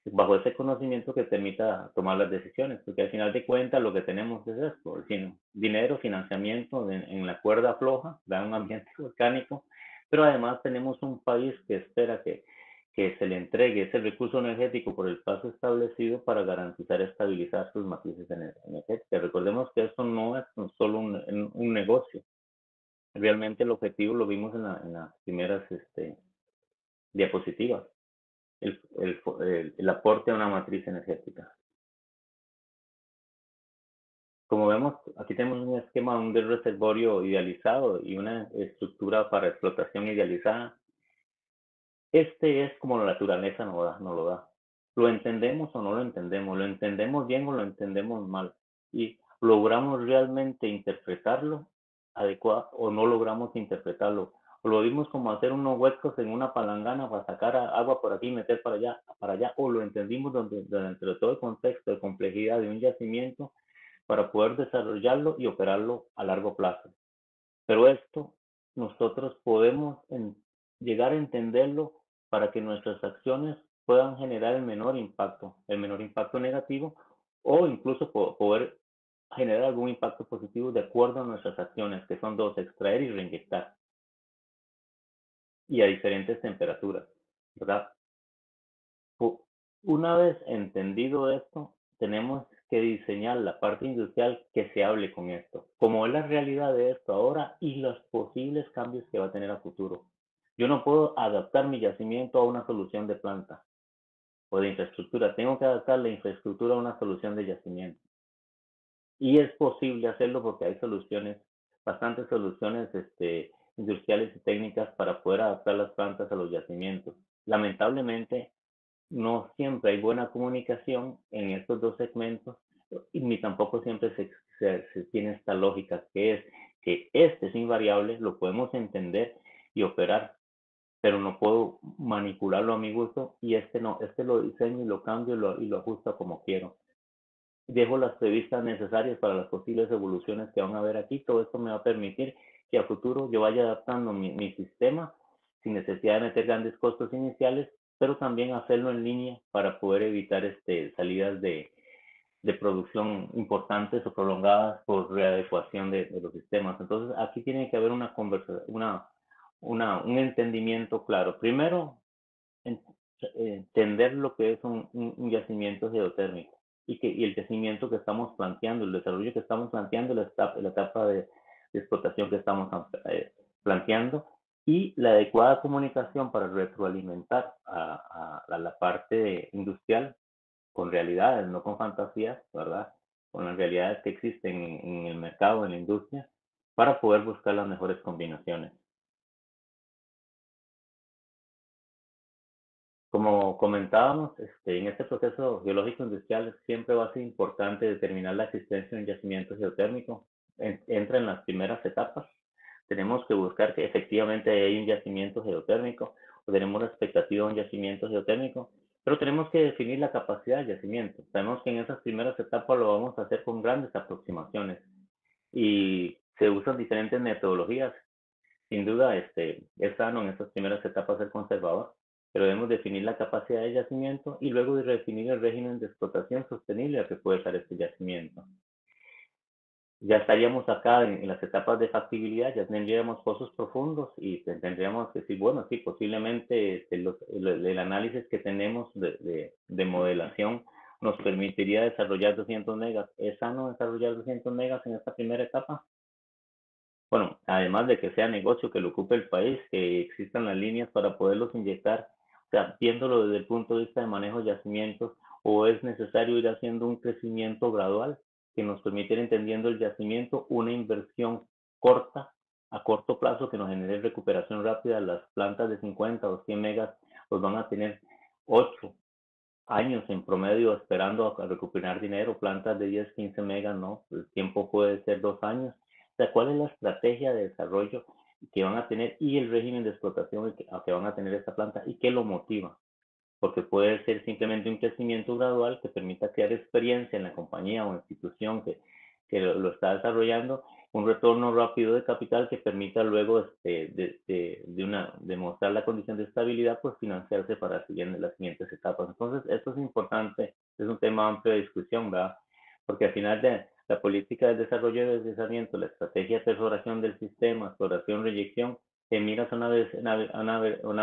bajo ese conocimiento que permita tomar las decisiones, porque al final de cuentas lo que tenemos es esto, dinero, financiamiento en la cuerda floja, da un ambiente volcánico, pero además tenemos un país que espera que se le entregue ese recurso energético por el plazo establecido para garantizar y estabilizar sus matrices energéticas. Recordemos que esto no es solo un negocio, realmente el objetivo lo vimos en las primeras diapositivas, el aporte a una matriz energética. Como vemos, aquí tenemos un esquema de un reservorio idealizado y una estructura para explotación idealizada. Este es como la naturaleza nos lo da. Lo entendemos o no lo entendemos bien o lo entendemos mal. Y logramos realmente interpretarlo adecuada o no logramos interpretarlo. O lo vimos como hacer unos huecos en una palangana para sacar agua por aquí y meter para allá, o lo entendimos dentro de todo el contexto de complejidad de un yacimiento para poder desarrollarlo y operarlo a largo plazo. Pero esto nosotros podemos llegar a entenderlo para que nuestras acciones puedan generar el menor impacto negativo, o incluso poder generar algún impacto positivo de acuerdo a nuestras acciones, que son dos: extraer y reinyectar, y a diferentes temperaturas, ¿verdad? Una vez entendido esto, tenemos que diseñar la parte industrial que se hable con esto, como es la realidad de esto ahora y los posibles cambios que va a tener a futuro. Yo no puedo adaptar mi yacimiento a una solución de planta o de infraestructura, tengo que adaptar la infraestructura a una solución de yacimiento. Y es posible hacerlo porque hay soluciones, bastantes soluciones industriales y técnicas para poder adaptar las plantas a los yacimientos. Lamentablemente, no siempre hay buena comunicación en estos dos segmentos, y ni tampoco siempre se tiene esta lógica, que es que este es invariable, lo podemos entender y operar, pero no puedo manipularlo a mi gusto, y este no, este lo diseño y lo cambio y lo ajusto como quiero. Dejo las previstas necesarias para las posibles evoluciones que van a haber aquí. Todo esto me va a permitir que a futuro yo vaya adaptando mi sistema sin necesidad de meter grandes costos iniciales, pero también hacerlo en línea para poder evitar salidas de producción importantes o prolongadas por readecuación de los sistemas. Entonces, aquí tiene que haber una conversación, un entendimiento claro. Primero, entender lo que es un yacimiento geotérmico, y el yacimiento que estamos planteando, el desarrollo que estamos planteando, la etapa de explotación que estamos planteando, y la adecuada comunicación para retroalimentar a la parte industrial con realidades, no con fantasías, ¿verdad? Con las realidades que existen en el mercado, en la industria, para poder buscar las mejores combinaciones. Como comentábamos, en este proceso geológico industrial siempre va a ser importante determinar la existencia de un yacimiento geotérmico. Entra en las primeras etapas. Tenemos que buscar que efectivamente hay un yacimiento geotérmico, o tenemos la expectativa de un yacimiento geotérmico, pero tenemos que definir la capacidad del yacimiento. Sabemos que en esas primeras etapas lo vamos a hacer con grandes aproximaciones, y se usan diferentes metodologías. Sin duda, es sano en estas primeras etapas ser conservador, pero debemos definir la capacidad de yacimiento y luego definir el régimen de explotación sostenible al que puede dar este yacimiento. Ya estaríamos acá en las etapas de factibilidad, ya tendríamos pozos profundos y tendríamos que decir, bueno, sí, posiblemente el análisis que tenemos de modelación nos permitiría desarrollar 200 megas. ¿Es sano desarrollar 200 megas en esta primera etapa? Bueno, además de que sea negocio, que lo ocupe el país, que existan las líneas para poderlos inyectar, o sea, viéndolo desde el punto de vista de manejo de yacimientos, o es necesario ir haciendo un crecimiento gradual que nos permita ir entendiendo el yacimiento, una inversión corta, a corto plazo, que nos genere recuperación rápida. Las plantas de 50 o 100 megas pues van a tener 8 años en promedio esperando a recuperar dinero. Plantas de 10, 15 megas, no, el tiempo puede ser 2 años. O sea, ¿cuál es la estrategia de desarrollo que van a tener y el régimen de explotación que van a tener esta planta, y qué lo motiva? Porque puede ser simplemente un crecimiento gradual que permita crear experiencia en la compañía o institución que lo está desarrollando, un retorno rápido de capital que permita luego de mostrar la condición de estabilidad, pues financiarse para las siguientes etapas. Entonces, esto es importante, es un tema amplio de discusión, ¿verdad? Porque al final de la política de desarrollo y deslizamiento, la estrategia de perforación del sistema, exploración, reyección, miras una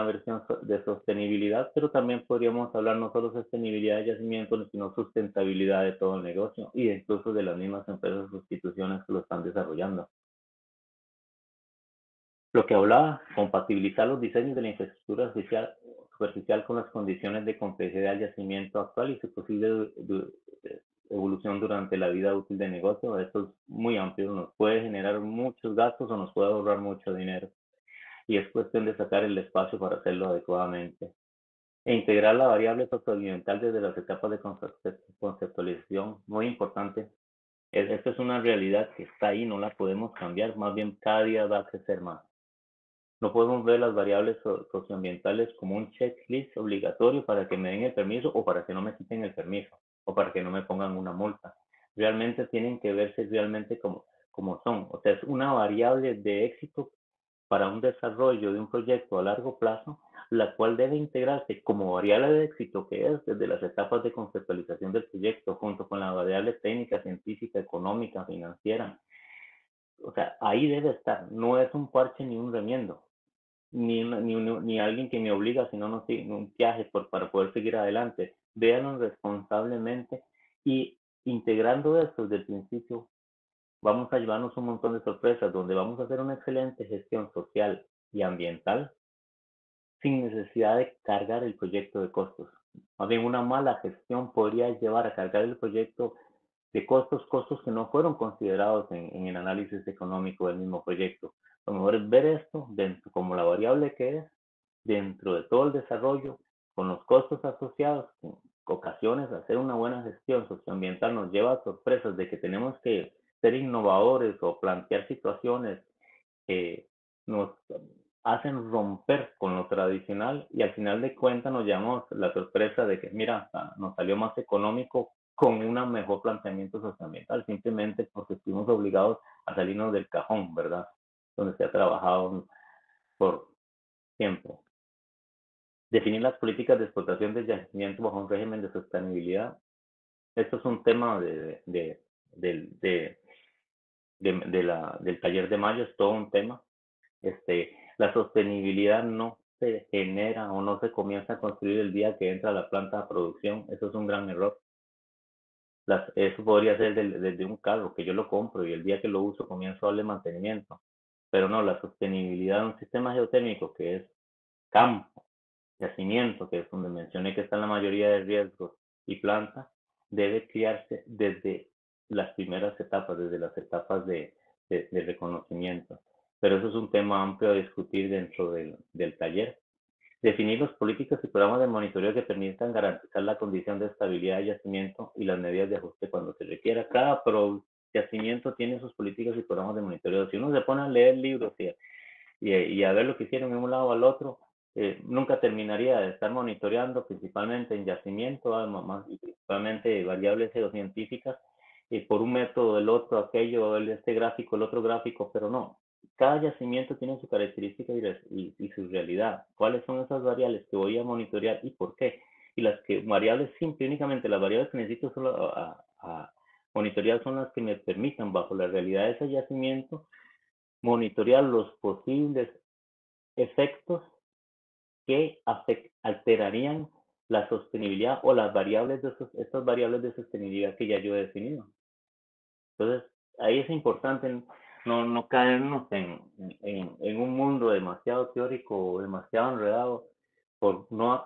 versión de sostenibilidad, pero también podríamos hablar no solo de sostenibilidad de yacimientos, sino sustentabilidad de todo el negocio, y incluso de las mismas empresas o instituciones que lo están desarrollando. Lo que hablaba, compatibilizar los diseños de la infraestructura superficial con las condiciones de complejidad del yacimiento actual y su posible evolución durante la vida útil del negocio. Esto es muy amplio, nos puede generar muchos gastos o nos puede ahorrar mucho dinero, y es cuestión de sacar el espacio para hacerlo adecuadamente. E integrar la variable socioambiental desde las etapas de conceptualización, muy importante. Esta es una realidad que está ahí, no la podemos cambiar, más bien cada día va a crecer más. No podemos ver las variables socioambientales como un checklist obligatorio para que me den el permiso o para que no me quiten el permiso o para que no me pongan una multa. Realmente tienen que verse realmente como son. O sea, es una variable de éxito para un desarrollo de un proyecto a largo plazo, la cual debe integrarse como variable de éxito que es desde las etapas de conceptualización del proyecto, junto con la variable técnica, científica, económica, financiera. O sea, ahí debe estar, no es un parche ni un remiendo ni alguien que me obliga, sino no, un viaje para poder seguir adelante. Véanlo responsablemente y integrando esto desde el principio, vamos a llevarnos un montón de sorpresas donde vamos a hacer una excelente gestión social y ambiental sin necesidad de cargar el proyecto de costos. Más bien, una mala gestión podría llevar a cargar el proyecto de costos que no fueron considerados en el análisis económico del mismo proyecto. Lo mejor es ver esto dentro como la variable que es, dentro de todo el desarrollo, con los costos asociados, en ocasiones hacer una buena gestión socioambiental nos lleva a sorpresas de que tenemos que ser innovadores o plantear situaciones que nos hacen romper con lo tradicional y al final de cuentas nos llevamos la sorpresa de que, mira, nos salió más económico con un mejor planteamiento socioambiental, simplemente porque estuvimos obligados a salirnos del cajón, ¿verdad? Donde se ha trabajado por tiempo. Definir las políticas de explotación del yacimiento bajo un régimen de sostenibilidad. Esto es un tema del taller de mayo, es todo un tema. La sostenibilidad no se genera o no se comienza a construir el día que entra la planta de producción. Eso es un gran error. Eso podría ser desde un carro que yo lo compro y el día que lo uso comienzo a darle mantenimiento. Pero no, la sostenibilidad de un sistema geotérmico que es campo, yacimiento, que es donde mencioné que está la mayoría de riesgos, y planta, debe criarse desde las primeras etapas, desde las etapas de reconocimiento. Pero eso es un tema amplio a discutir dentro del taller. Definir los políticas y programas de monitoreo que permitan garantizar la condición de estabilidad de yacimiento y las medidas de ajuste cuando se requiera. Cada yacimiento tiene sus políticas y programas de monitoreo. Si uno se pone a leer libros y a ver lo que hicieron de un lado al otro, nunca terminaría de estar monitoreando, principalmente en yacimiento, y principalmente variables geocientíficas, por un método, el otro, aquello, este gráfico, el otro gráfico, pero no. Cada yacimiento tiene su característica y su realidad. ¿Cuáles son esas variables que voy a monitorear y por qué? Y las variables, simple, únicamente las variables que necesito solo a monitorear son las que me permitan, bajo la realidad de ese yacimiento, monitorear los posibles efectos que alterarían la sostenibilidad o las variables estas variables de sostenibilidad que ya yo he definido. Entonces, ahí es importante no caernos en un mundo demasiado teórico o demasiado enredado por no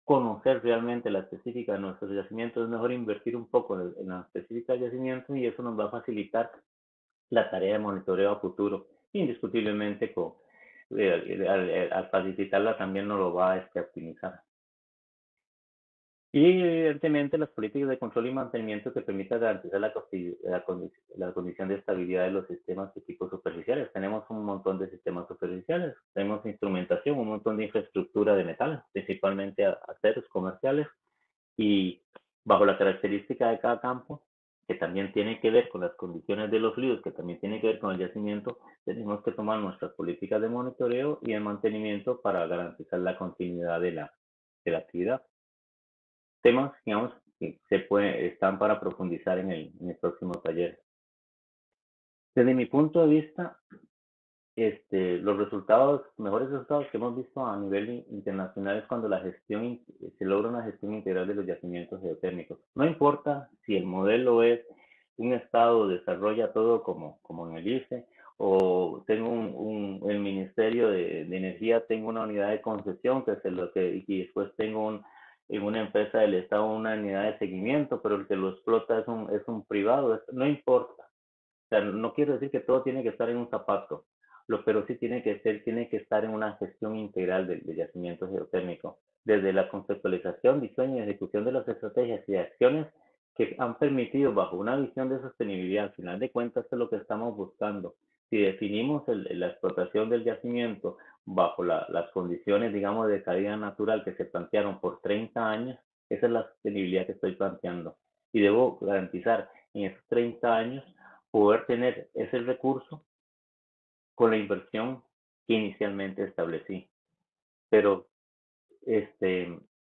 conocer realmente la específica de nuestros yacimientos. Es mejor invertir un poco en la específica de yacimiento y eso nos va a facilitar la tarea de monitoreo a futuro. Indiscutiblemente, al facilitarla también nos lo va a optimizar. Y evidentemente las políticas de control y mantenimiento que permitan garantizar la condición de estabilidad de los sistemas de tipo superficiales. Tenemos un montón de sistemas superficiales, tenemos instrumentación, un montón de infraestructura de metal, principalmente aceros comerciales, y bajo la característica de cada campo, que también tiene que ver con las condiciones de los ríos, que también tiene que ver con el yacimiento, tenemos que tomar nuestras políticas de monitoreo y de mantenimiento para garantizar la continuidad de la actividad. Temas, digamos, que están para profundizar en el próximo taller. Desde mi punto de vista, los mejores resultados que hemos visto a nivel internacional es cuando se logra una gestión integral de los yacimientos geotérmicos. No importa si el modelo es un estado desarrolla todo como en el ICE, o tengo el Ministerio de Energía, tengo una unidad de concesión y después tengo en una empresa del Estado una unidad de seguimiento, pero el que lo explota es un privado, no importa. O sea, no quiero decir que todo tiene que estar en un zapato, pero sí tiene que estar en una gestión integral del yacimiento geotérmico, desde la conceptualización, diseño y ejecución de las estrategias y acciones que han permitido bajo una visión de sostenibilidad, al final de cuentas es lo que estamos buscando. Si definimos la explotación del yacimiento bajo las condiciones, digamos, de calidad natural que se plantearon por 30 años, esa es la sostenibilidad que estoy planteando. Y debo garantizar en esos 30 años poder tener ese recurso con la inversión que inicialmente establecí. Pero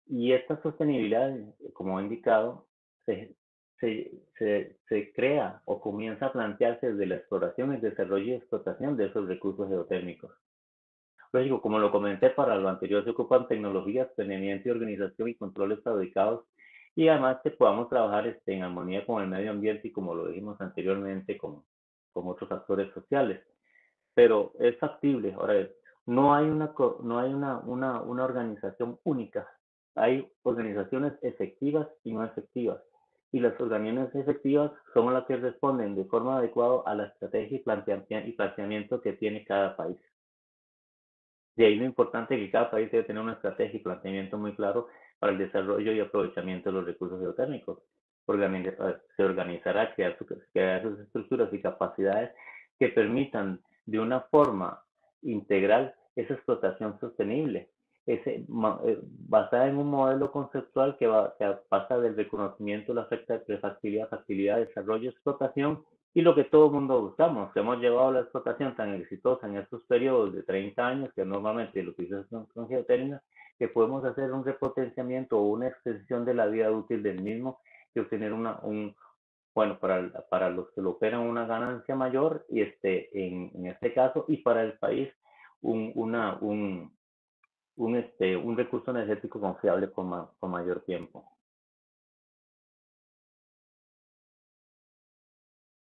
y esta sostenibilidad, como he indicado, se, se crea o comienza a plantearse desde la exploración, el desarrollo y explotación de esos recursos geotérmicos. Lógico, como lo comenté, para lo anterior se ocupan tecnologías, planeamiento y organización y controles fabricados, y además que podamos trabajar en armonía con el medio ambiente y como lo dijimos anteriormente, con otros actores sociales, pero es factible. Ahora, no hay una organización única. Hay organizaciones efectivas y no efectivas. Y las organizaciones efectivas son las que responden de forma adecuada a la estrategia y planteamiento que tiene cada país. De ahí lo importante que cada país debe tener una estrategia y planteamiento muy claro para el desarrollo y aprovechamiento de los recursos geotérmicos. Se organizará, crear sus estructuras y capacidades que permitan de una forma integral esa explotación sostenible, basada en un modelo conceptual que pasa del reconocimiento, la factibilidad, desarrollo, explotación y lo que todo el mundo buscamos, que hemos llevado la explotación tan exitosa en estos periodos de 30 años, que normalmente lo utilizan con geotérmica, que podemos hacer un repotenciamiento o una extensión de la vida útil del mismo y obtener bueno, para los que lo operan una ganancia mayor y en este caso, y para el país un, una, un recurso energético confiable por mayor tiempo.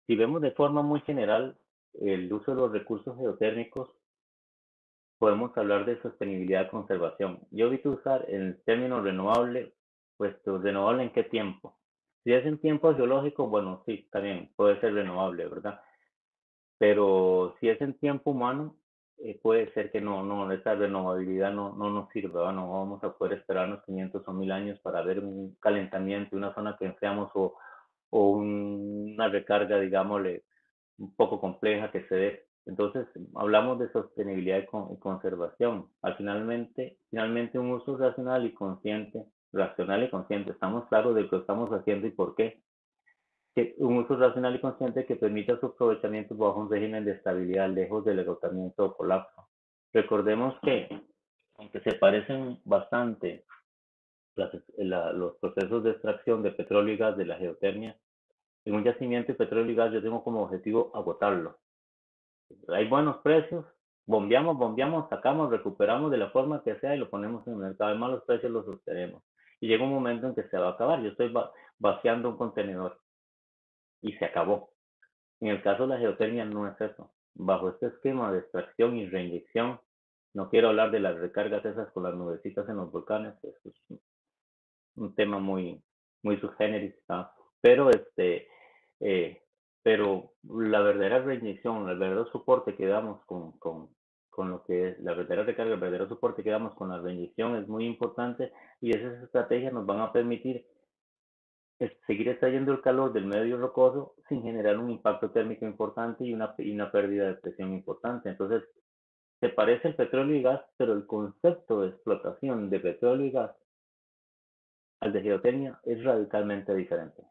Si vemos de forma muy general el uso de los recursos geotérmicos, podemos hablar de sostenibilidad y conservación. Yo evito usar el término renovable, puesto renovable en qué tiempo. Si es en tiempo geológico, bueno, sí, también puede ser renovable, ¿verdad? Pero si es en tiempo humano, puede ser que esa renovabilidad no nos sirva, no vamos a poder esperarnos 500 o 1000 años para ver un calentamiento, una zona que enfriamos o una recarga, digámosle, un poco compleja que se dé. Entonces, hablamos de sostenibilidad y conservación. Finalmente un uso racional y consciente. Estamos claros de lo que estamos haciendo y por qué. Un uso racional y consciente que permita su aprovechamiento bajo un régimen de estabilidad lejos del agotamiento o colapso. Recordemos que, aunque se parecen bastante los procesos de extracción de petróleo y gas de la geotermia, en un yacimiento de petróleo y gas yo tengo como objetivo agotarlo. Hay buenos precios, bombeamos, sacamos, recuperamos de la forma que sea y lo ponemos en el mercado. Además, los precios los sostenemos. Y llega un momento en que se va a acabar. Yo estoy vaciando un contenedor y se acabó. En el caso de la geotermia no es eso. Bajo este esquema de extracción y reinyección, no quiero hablar de las recargas esas con las nubecitas en los volcanes, eso es un tema muy subgéneris, ¿no? Pero eh, pero la verdadera reinyección, el verdadero soporte que damos con lo que es la verdadera recarga, el verdadero soporte que damos con la reinyección es muy importante y esas estrategias nos van a permitir seguir extrayendo el calor del medio rocoso sin generar un impacto térmico importante y una pérdida de presión importante. Entonces, se parece el petróleo y gas, pero el concepto de explotación de petróleo y gas al de geotermia es radicalmente diferente.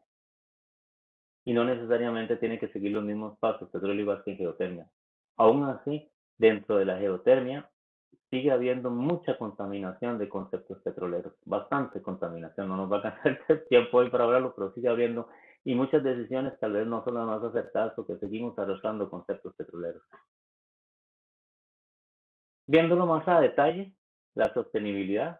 Y no necesariamente tiene que seguir los mismos pasos petróleo y gas que en geotermia. Aún así, dentro de la geotermia sigue habiendo mucha contaminación de conceptos petroleros, bastante contaminación, no nos va a alcanzar el tiempo hoy para hablarlo, pero sigue habiendo, y muchas decisiones tal vez no son las más acertadas porque seguimos arrastrando conceptos petroleros. Viéndolo más a detalle, la sostenibilidad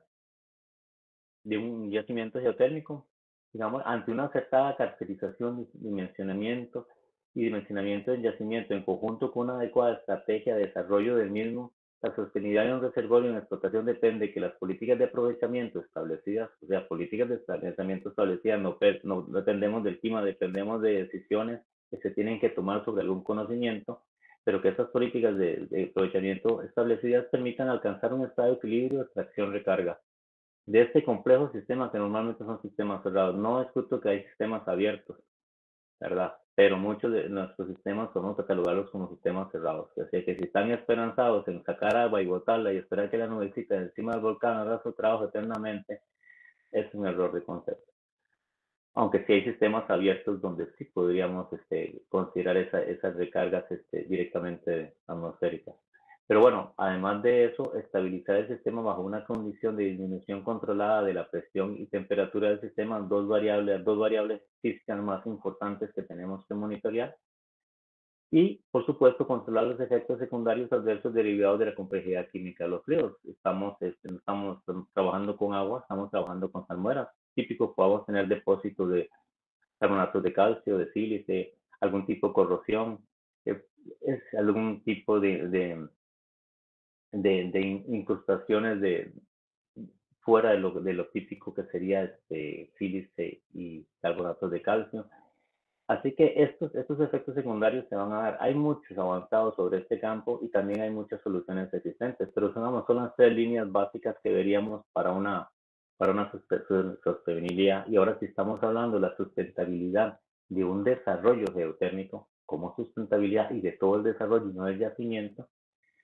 de un yacimiento geotérmico, digamos, ante una acertada caracterización, dimensionamiento del yacimiento en conjunto con una adecuada estrategia de desarrollo del mismo, la sostenibilidad de un reservorio en explotación depende de que las políticas de aprovechamiento establecidas, o sea, políticas de aprovechamiento establecidas, no dependemos del clima, dependemos de decisiones que se tienen que tomar sobre algún conocimiento, pero que estas políticas de aprovechamiento establecidas permitan alcanzar un estado de equilibrio, extracción, recarga. de este complejo sistema que normalmente son sistemas cerrados. No discuto que hay sistemas abiertos, ¿verdad? Pero muchos de nuestros sistemas podemos catalogarlos como sistemas cerrados. O sea que si están esperanzados en sacar agua y botarla y esperar que la nubecita encima del volcán haga su trabajo eternamente, es un error de concepto. Aunque sí hay sistemas abiertos donde sí podríamos considerar esas recargas directamente atmosféricas. Pero bueno, además de eso, estabilizar el sistema bajo una condición de disminución controlada de la presión y temperatura del sistema, dos variables físicas más importantes que tenemos que monitorear. Y, por supuesto, controlar los efectos secundarios adversos derivados de la complejidad química de los fluidos. No estamos trabajando con agua, estamos trabajando con salmueras. Típico, podemos tener depósitos de carbonatos de calcio, de sílice, algún tipo de corrosión, es algún tipo de incrustaciones fuera de lo típico que sería sílice y carbonatos de calcio. Así que estos efectos secundarios se van a dar. Hay muchos avanzados sobre este campo y también hay muchas soluciones existentes, pero son las tres líneas básicas que veríamos para una sostenibilidad. Y ahora si estamos hablando de la sustentabilidad de un desarrollo geotérmico como sustentabilidad y de todo el desarrollo y no del yacimiento,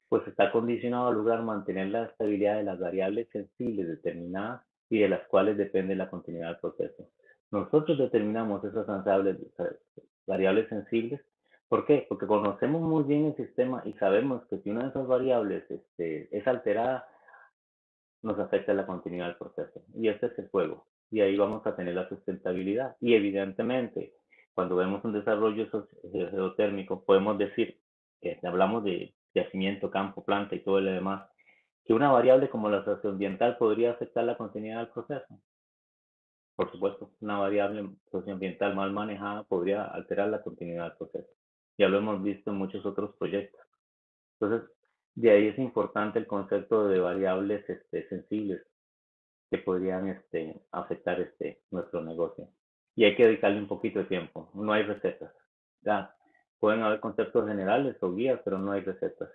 pues está condicionado a lograr mantener la estabilidad de las variables sensibles determinadas y de las cuales depende la continuidad del proceso. Nosotros determinamos esas variables sensibles. ¿Por qué? Porque conocemos muy bien el sistema y sabemos que si una de esas variables es alterada, nos afecta la continuidad del proceso. Y este es el juego. Y ahí vamos a tener la sustentabilidad. Y evidentemente, cuando vemos un desarrollo geotérmico, podemos decir, hablamos de yacimiento, campo, planta y todo lo demás, que una variable como la socioambiental podría afectar la continuidad del proceso. Por supuesto, una variable socioambiental mal manejada podría alterar la continuidad del proceso. Ya lo hemos visto en muchos otros proyectos. Entonces, de ahí es importante el concepto de variables sensibles que podrían afectar nuestro negocio. Y hay que dedicarle un poquito de tiempo. No hay recetas. Ya, pueden haber conceptos generales o guías, pero no hay recetas.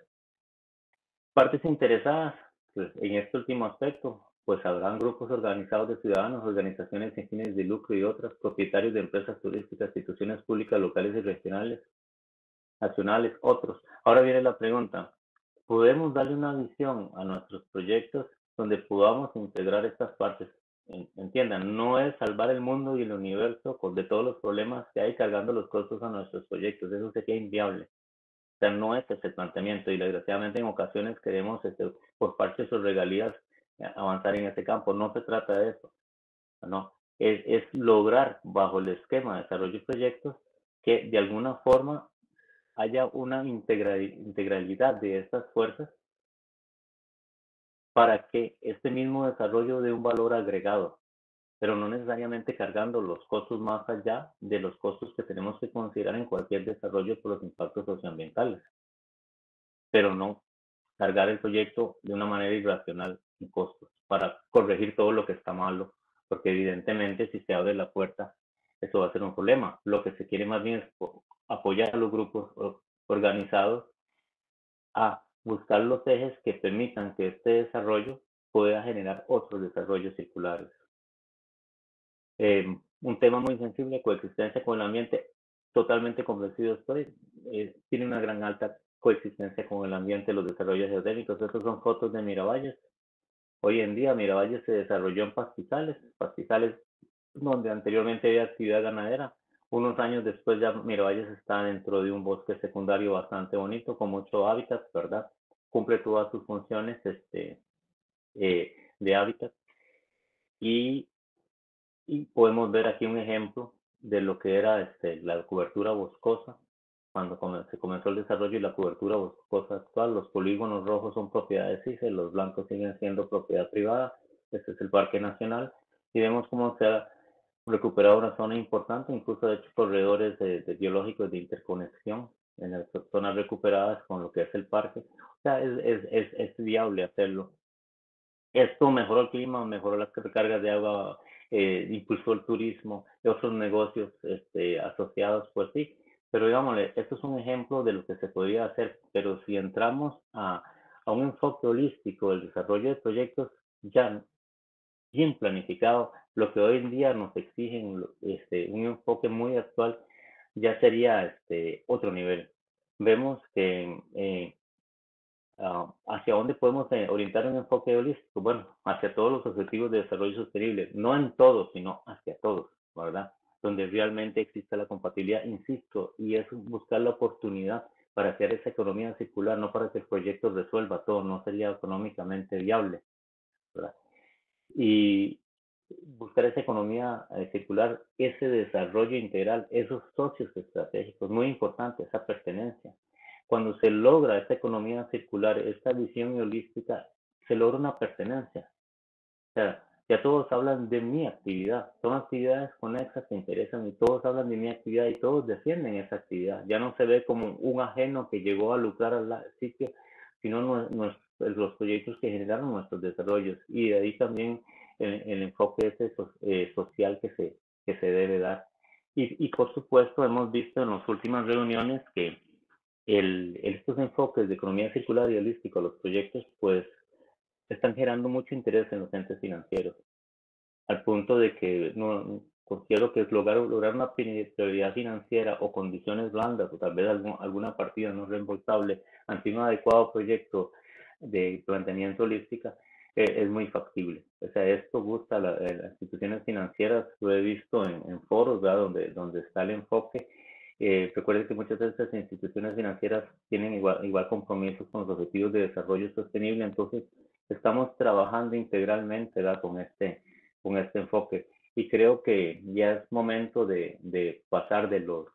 Partes interesadas, pues, en este último aspecto, pues habrán grupos organizados de ciudadanos, organizaciones sin fines de lucro y otras, propietarios de empresas turísticas, instituciones públicas locales y regionales, nacionales, otros. Ahora viene la pregunta, ¿podemos darle una visión a nuestros proyectos donde podamos integrar estas partes? Entiendan, no es salvar el mundo y el universo de todos los problemas que hay cargando los costos a nuestros proyectos, eso sería inviable. O sea, no es ese planteamiento y desgraciadamente en ocasiones queremos por parches o regalías avanzar en ese campo. No se trata de eso, no. Es lograr bajo el esquema de desarrollo de proyectos que de alguna forma haya una integralidad de estas fuerzas para que este mismo desarrollo dé un valor agregado, pero no necesariamente cargando los costos más allá de los costos que tenemos que considerar en cualquier desarrollo por los impactos socioambientales, pero no cargar el proyecto de una manera irracional en costos para corregir todo lo que está malo, porque evidentemente si se abre la puerta, eso va a ser un problema. Lo que se quiere más bien es apoyar a los grupos organizados a buscar los ejes que permitan que este desarrollo pueda generar otros desarrollos circulares. Un tema muy sensible, coexistencia con el ambiente, totalmente convencido estoy, tiene una gran alta coexistencia con el ambiente, los desarrollos geotérmicos. Estas son fotos de Miravalles. Hoy en día Miravalles se desarrolló en pastizales donde anteriormente había actividad ganadera. Unos años después ya Miravalles está dentro de un bosque secundario bastante bonito, con mucho hábitat, ¿verdad? Cumple todas sus funciones de hábitat. Y podemos ver aquí un ejemplo de lo que era la cobertura boscosa, cuando se comenzó el desarrollo y la cobertura boscosa actual. Los polígonos rojos son propiedad de CICE, los blancos siguen siendo propiedad privada. Este es el Parque Nacional y vemos cómo se ha recuperado una zona importante, incluso de hecho corredores biológicos de interconexión en las zonas recuperadas con lo que es el parque. O sea, es viable hacerlo. Esto mejoró el clima, mejoró las recargas de agua, impulsó el turismo y otros negocios asociados, pues sí. Pero digámosle, esto es un ejemplo de lo que se podría hacer, pero si entramos a un enfoque holístico del desarrollo de proyectos, ya bien planificado. Lo que hoy en día nos exigen un enfoque muy actual ya sería otro nivel. Vemos que hacia dónde podemos orientar un enfoque holístico. Bueno, hacia todos los objetivos de desarrollo sostenible, no en todos, sino hacia todos, ¿verdad? Donde realmente exista la compatibilidad, insisto, y es buscar la oportunidad para hacer esa economía circular, no para que el proyecto resuelva todo, no sería económicamente viable, ¿verdad? Y buscar esa economía circular, ese desarrollo integral, esos socios estratégicos, muy importante, esa pertenencia. Cuando se logra esta economía circular, esta visión holística, se logra una pertenencia. O sea, ya todos hablan de mi actividad, son actividades conexas que interesan y todos hablan de mi actividad y todos defienden esa actividad. Ya no se ve como un ajeno que llegó a lucrar al sitio, sino los proyectos que generaron nuestros desarrollos. Y de ahí también el enfoque social que se debe dar. Y por supuesto hemos visto en las últimas reuniones que estos enfoques de economía circular y holístico, los proyectos, pues están generando mucho interés en los entes financieros, al punto de que no considero que es lograr una prioridad financiera o condiciones blandas o tal vez alguna partida no reembolsable ante un adecuado proyecto de planteamiento holística es muy factible. O sea, esto gusta a las instituciones financieras, lo he visto en foros, ¿verdad? Donde está el enfoque. Recuerden que muchas veces las instituciones financieras tienen igual compromisos con los objetivos de desarrollo sostenible, entonces estamos trabajando integralmente, ¿verdad? Con este enfoque. Y creo que ya es momento de pasar de los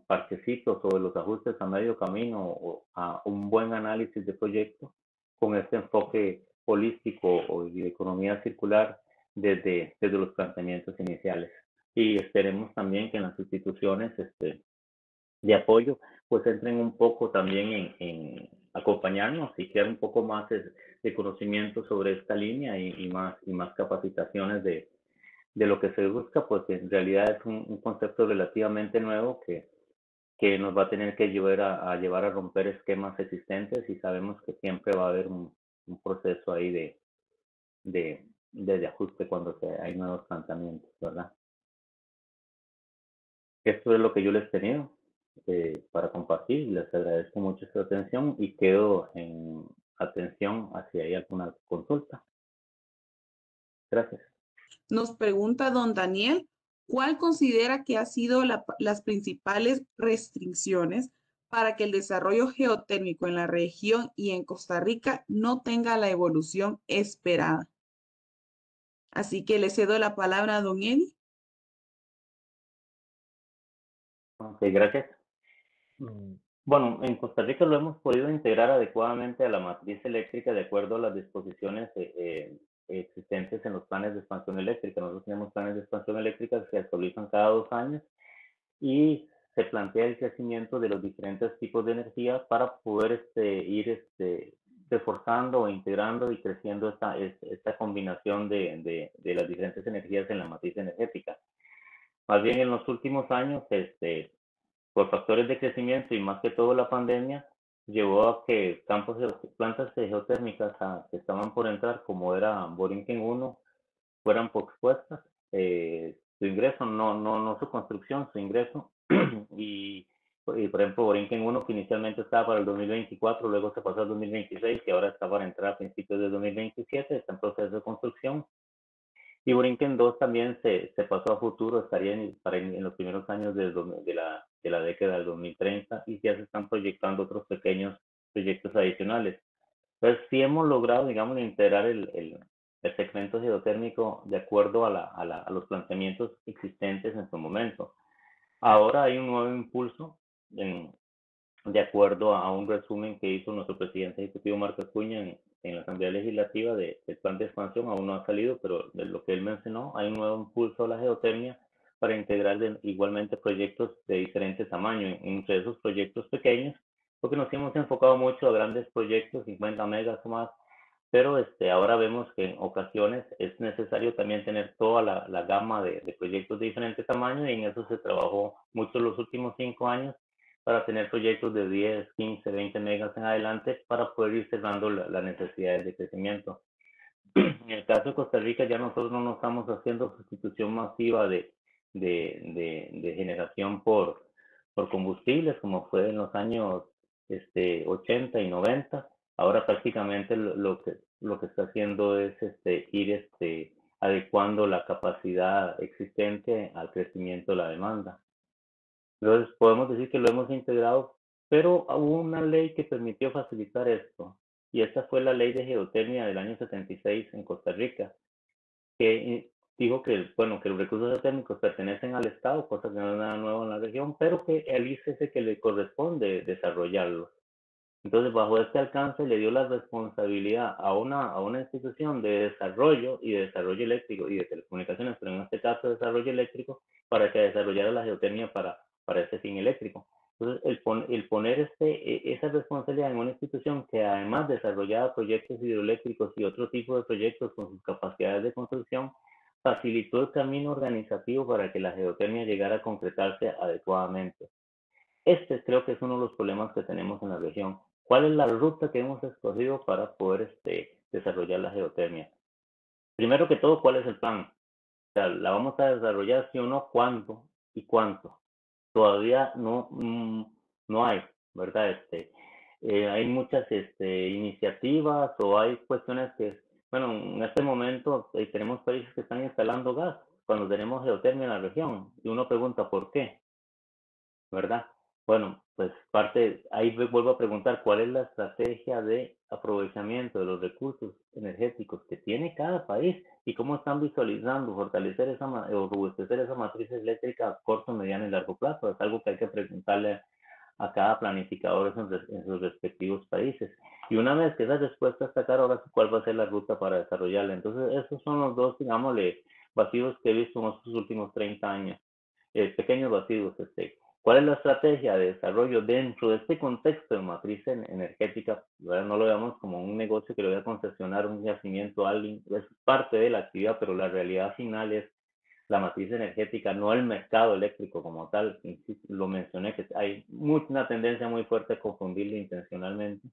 parchecitos o de los ajustes a medio camino o a un buen análisis de proyecto con este enfoque holístico o de economía circular desde los planteamientos iniciales. Y esperemos también que en las instituciones de apoyo pues entren un poco también en acompañarnos y crear un poco más de conocimiento sobre esta línea y más capacitaciones de lo que se busca, pues en realidad es un concepto relativamente nuevo que nos va a tener que llevar a romper esquemas existentes y sabemos que siempre va a haber un proceso ahí de ajuste cuando hay nuevos planteamientos, ¿verdad? Esto es lo que yo les tenía para compartir. Les agradezco mucho su atención y quedo en atención hacia hay alguna consulta. Gracias. Nos pregunta don Daniel, ¿cuál considera que ha sido las principales restricciones para que el desarrollo geotérmico en la región y en Costa Rica no tenga la evolución esperada? Así que le cedo la palabra a don Eddie. Ok, gracias. Bueno, en Costa Rica lo hemos podido integrar adecuadamente a la matriz eléctrica de acuerdo a las disposiciones existentes en los planes de expansión eléctrica. Nosotros tenemos planes de expansión eléctrica que se actualizan cada 2 años y se plantea el crecimiento de los diferentes tipos de energía para poder ir reforzando o integrando y creciendo esta combinación de las diferentes energías en la matriz energética. Más bien en los últimos años, por factores de crecimiento y más que todo la pandemia, llevó a que plantas geotérmicas que estaban por entrar, como era Borinquen 1, fueran pospuestas. Su ingreso, no su construcción, su ingreso. y por ejemplo, Borinquen 1, que inicialmente estaba para el 2024, luego se pasó al 2026 y ahora está para entrar a principios de 2027, está en proceso de construcción. Y Borinquen 2 también se pasó a futuro, estaría en los primeros años de la década del 2030 y ya se están proyectando otros pequeños proyectos adicionales. Entonces, sí hemos logrado, digamos, integrar el segmento geotérmico de acuerdo a los planteamientos existentes en su momento. Ahora hay un nuevo impulso de acuerdo a un resumen que hizo nuestro presidente ejecutivo Marco Acuña en la Asamblea Legislativa del plan de expansión. Aún no ha salido, pero de lo que él mencionó, hay un nuevo impulso a la geotecnia para integrar igualmente proyectos de diferentes tamaños. Entre esos proyectos pequeños, porque nos hemos enfocado mucho a grandes proyectos, 50 megas o más, pero ahora vemos que en ocasiones es necesario también tener toda la gama de proyectos de diferentes tamaños y en eso se trabajó mucho los últimos 5 años para tener proyectos de 10, 15, 20 megas en adelante para poder ir cerrando las necesidades de crecimiento. En el caso de Costa Rica ya nosotros no estamos haciendo sustitución masiva de generación por combustibles como fue en los años 80 y 90. Ahora prácticamente lo que está haciendo es ir adecuando la capacidad existente al crecimiento de la demanda. Entonces podemos decir que lo hemos integrado, pero hubo una ley que permitió facilitar esto, y esta fue la ley de geotermia del año 76 en Costa Rica, que dijo que, bueno, que los recursos geotérmicos pertenecen al Estado, cosa que no es nada nuevo en la región, pero que el ICE es el que le corresponde desarrollarlos. Entonces, bajo este alcance, le dio la responsabilidad a una institución de desarrollo y de desarrollo eléctrico y de telecomunicaciones, pero en este caso desarrollo eléctrico, para que desarrollara la geotermia para ese fin eléctrico. Entonces, el poner esa responsabilidad en una institución que además desarrollaba proyectos hidroeléctricos y otro tipo de proyectos con sus capacidades de construcción, facilitó el camino organizativo para que la geotermia llegara a concretarse adecuadamente. Este creo que es uno de los problemas que tenemos en la región. ¿Cuál es la ruta que hemos escogido para poder desarrollar la geotermia? Primero que todo, ¿cuál es el plan? O sea, ¿la vamos a desarrollar sí o no? ¿Cuándo y cuánto? Todavía no hay, ¿verdad? Hay muchas iniciativas o hay cuestiones que, bueno, en este momento tenemos países que están instalando gas cuando tenemos geotermia en la región y uno pregunta por qué, ¿verdad? Bueno, pues ahí vuelvo a preguntar cuál es la estrategia de aprovechamiento de los recursos energéticos que tiene cada país y cómo están visualizando fortalecer o robustecer esa matriz eléctrica a corto, mediano y largo plazo. Es algo que hay que preguntarle a cada planificador en sus respectivos países. Y una vez que esa respuesta está clara, ahora sí, cuál va a ser la ruta para desarrollarla. Entonces, esos son los dos, digámosle, vacíos que he visto en estos últimos 30 años. Pequeños vacíos. ¿Cuál es la estrategia de desarrollo dentro de este contexto de matriz energética? ¿Verdad? No lo veamos como un negocio que le voy a concesionar un yacimiento a alguien, es parte de la actividad, pero la realidad final es la matriz energética, no el mercado eléctrico como tal. Lo mencioné, que hay una tendencia muy fuerte a confundirlo intencionalmente.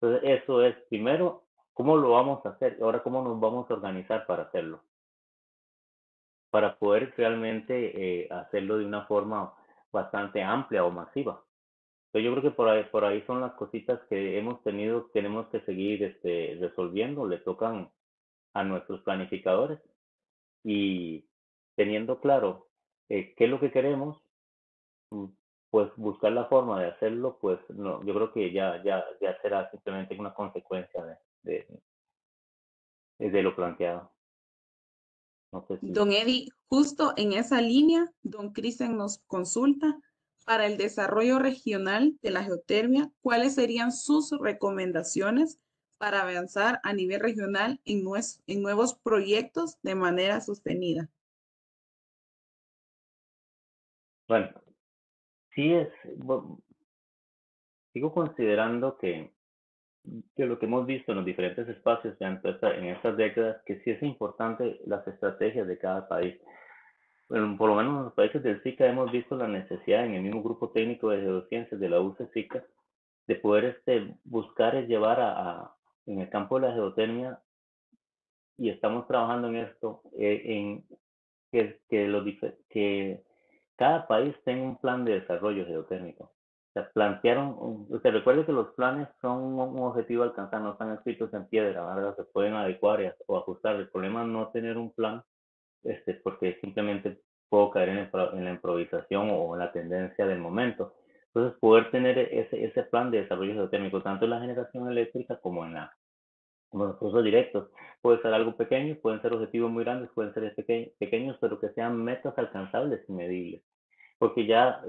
Entonces, eso es, primero, ¿cómo lo vamos a hacer? Ahora, ¿cómo nos vamos a organizar para hacerlo? Para poder realmente hacerlo de una forma bastante amplia o masiva. Entonces yo creo que por ahí son las cositas que tenemos que seguir resolviendo, le tocan a nuestros planificadores y teniendo claro qué es lo que queremos, mm, pues buscar la forma de hacerlo, pues no, yo creo que ya será simplemente una consecuencia de lo planteado. No sé si. Don Eddie, justo en esa línea, don Cristian nos consulta para el desarrollo regional de la geotermia, ¿cuáles serían sus recomendaciones para avanzar a nivel regional en nuevos proyectos de manera sostenida? Bueno, sí sigo considerando que lo que hemos visto en los diferentes espacios en estas décadas, que sí es importante las estrategias de cada país. Bueno, por lo menos en los países del SICA hemos visto la necesidad en el mismo grupo técnico de geociencias de la UCE-SICA de poder buscar y llevar en el campo de la geotermia, y estamos trabajando en esto, en que cada país tenga un plan de desarrollo geotérmico. O sea, usted recuerde que los planes son un objetivo a alcanzar, no están escritos en piedra, ¿verdad? Se pueden adecuar o ajustar. El problema es no tener un plan, porque simplemente puedo caer en la improvisación o en la tendencia del momento. Entonces, poder tener ese plan de desarrollo geotérmico, tanto en la generación eléctrica como en los recursos directos. Puede ser algo pequeño, pueden ser objetivos muy grandes, pueden ser pequeños, pero que sean metas alcanzables y medibles. Porque ya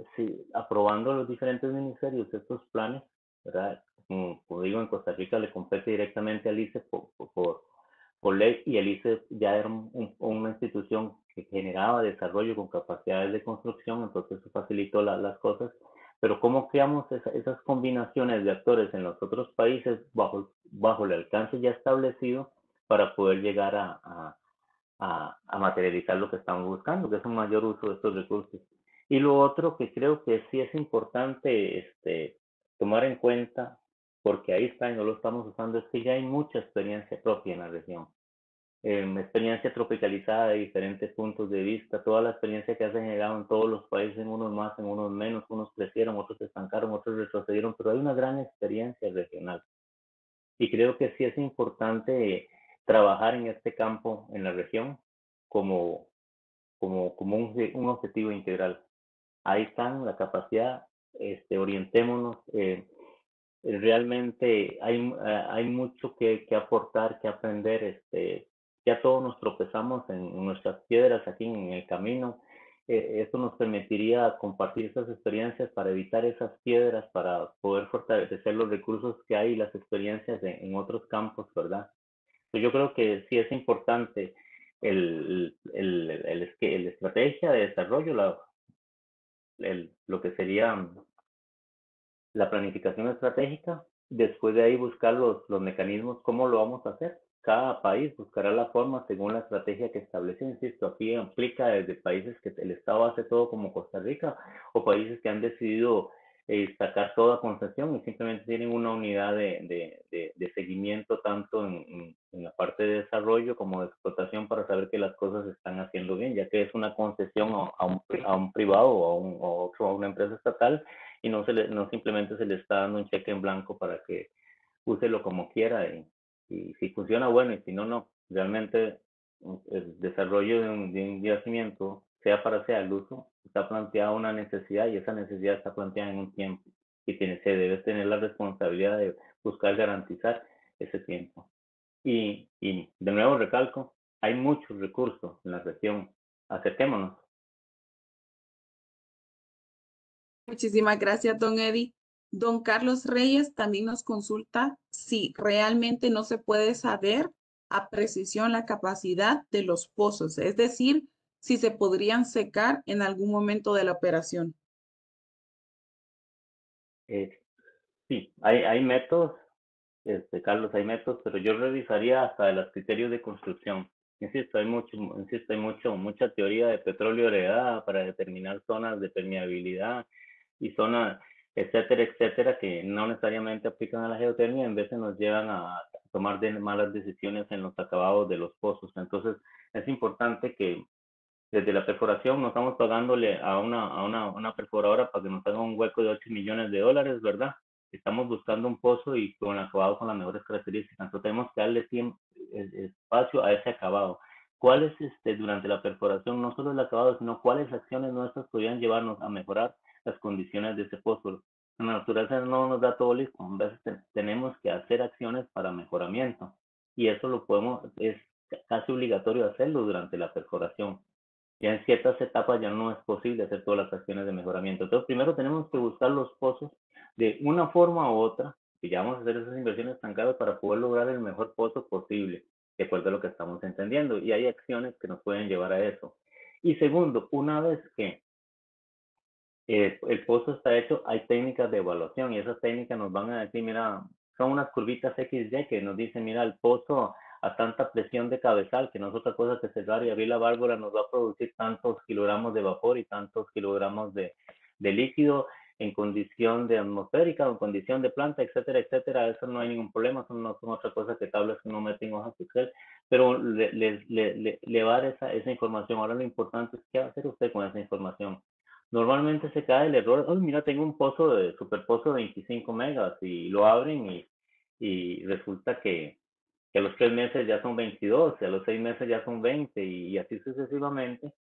aprobando los diferentes ministerios estos planes, ¿verdad? Como digo, en Costa Rica le compete directamente al ICE por ley, y el ICE ya era una institución que generaba desarrollo con capacidades de construcción, entonces eso facilitó las cosas. Pero ¿cómo creamos esas combinaciones de actores en los otros países bajo el alcance ya establecido para poder llegar a materializar lo que estamos buscando, que es un mayor uso de estos recursos? Y lo otro que creo que sí es importante tomar en cuenta, porque ahí está y no lo estamos usando, es que ya hay mucha experiencia propia en la región. experiencia tropicalizada de diferentes puntos de vista, toda la experiencia que ha generado en todos los países, en unos más, en unos menos, unos crecieron, otros se estancaron, otros retrocedieron, pero hay una gran experiencia regional. Y creo que sí es importante trabajar en este campo, en la región, como, como un objetivo integral. Ahí están la capacidad, orientémonos. Realmente hay mucho que aportar, que aprender. Ya todos nos tropezamos en nuestras piedras aquí en el camino. Esto nos permitiría compartir esas experiencias para evitar esas piedras, para poder fortalecer los recursos que hay y las experiencias en otros campos, ¿verdad? Yo creo que sí es importante la estrategia de desarrollo, lo que sería la planificación estratégica, después de ahí buscar los mecanismos, cómo lo vamos a hacer. Cada país buscará la forma según la estrategia que establece. Insisto, aquí implica desde países que el Estado hace todo como Costa Rica o países que han decidido sacar toda concesión y simplemente tienen una unidad de seguimiento tanto en la parte de desarrollo como de explotación para saber que las cosas se están haciendo bien, ya que es una concesión a un privado o a una empresa estatal y no simplemente se le está dando un cheque en blanco para que úselo como quiera y si funciona bueno y si no, no. Realmente el desarrollo de un yacimiento, sea para sea el uso, está planteada una necesidad y esa necesidad está planteada en un tiempo y se debe tener la responsabilidad de buscar garantizar ese tiempo. Y de nuevo recalco, hay muchos recursos en la región. Acerquémonos. Muchísimas gracias, don Eddie. Don Carlos Reyes también nos consulta si realmente no se puede saber a precisión la capacidad de los pozos, es decir, si se podrían secar en algún momento de la operación. Eh, sí, hay métodos, Carlos, hay métodos, pero yo revisaría hasta de los criterios de construcción. Insisto, mucha teoría de petróleo heredada para determinar zonas de permeabilidad y zonas, etcétera, etcétera, que no necesariamente aplican a la geotermia, en veces nos llevan a tomar malas decisiones en los acabados de los pozos. Entonces, es importante que desde la perforación no estamos pagándole a una perforadora para que nos haga un hueco de 8 millones de dólares, ¿verdad? Estamos buscando un pozo y con el acabado con las mejores características. Entonces tenemos que darle tiempo, espacio a ese acabado. ¿Cuáles, durante la perforación, no solo el acabado, sino cuáles acciones nuestras podrían llevarnos a mejorar las condiciones de ese pozo? La naturaleza no nos da todo listo. A veces tenemos que hacer acciones para mejoramiento. Y eso es casi obligatorio hacerlo durante la perforación. Ya en ciertas etapas ya no es posible hacer todas las acciones de mejoramiento. Entonces, primero tenemos que buscar los pozos de una forma u otra, y ya vamos a hacer esas inversiones tan caras para poder lograr el mejor pozo posible, de acuerdo a lo que estamos entendiendo. Y hay acciones que nos pueden llevar a eso. Y segundo, una vez que el pozo está hecho, hay técnicas de evaluación y esas técnicas nos van a decir, mira, son unas curvitas XY que nos dicen, mira, el pozo a tanta presión de cabezal, que no es otra cosa que cerrar y abrir la válvula, nos va a producir tantos kilogramos de vapor y tantos kilogramos de líquido en condición de atmosférica o en condición de planta, etcétera, etcétera. Eso no hay ningún problema, eso no son otra cosa que tablas que uno mete en hojas Excel, pero le va a dar esa información. Ahora lo importante es qué va a hacer usted con esa información. Normalmente se cae el error, oh, mira, tengo un pozo de superpozo de 25 megas y lo abren y resulta que a los 3 meses ya son 22, y a los 6 meses ya son 20 y así sucesivamente,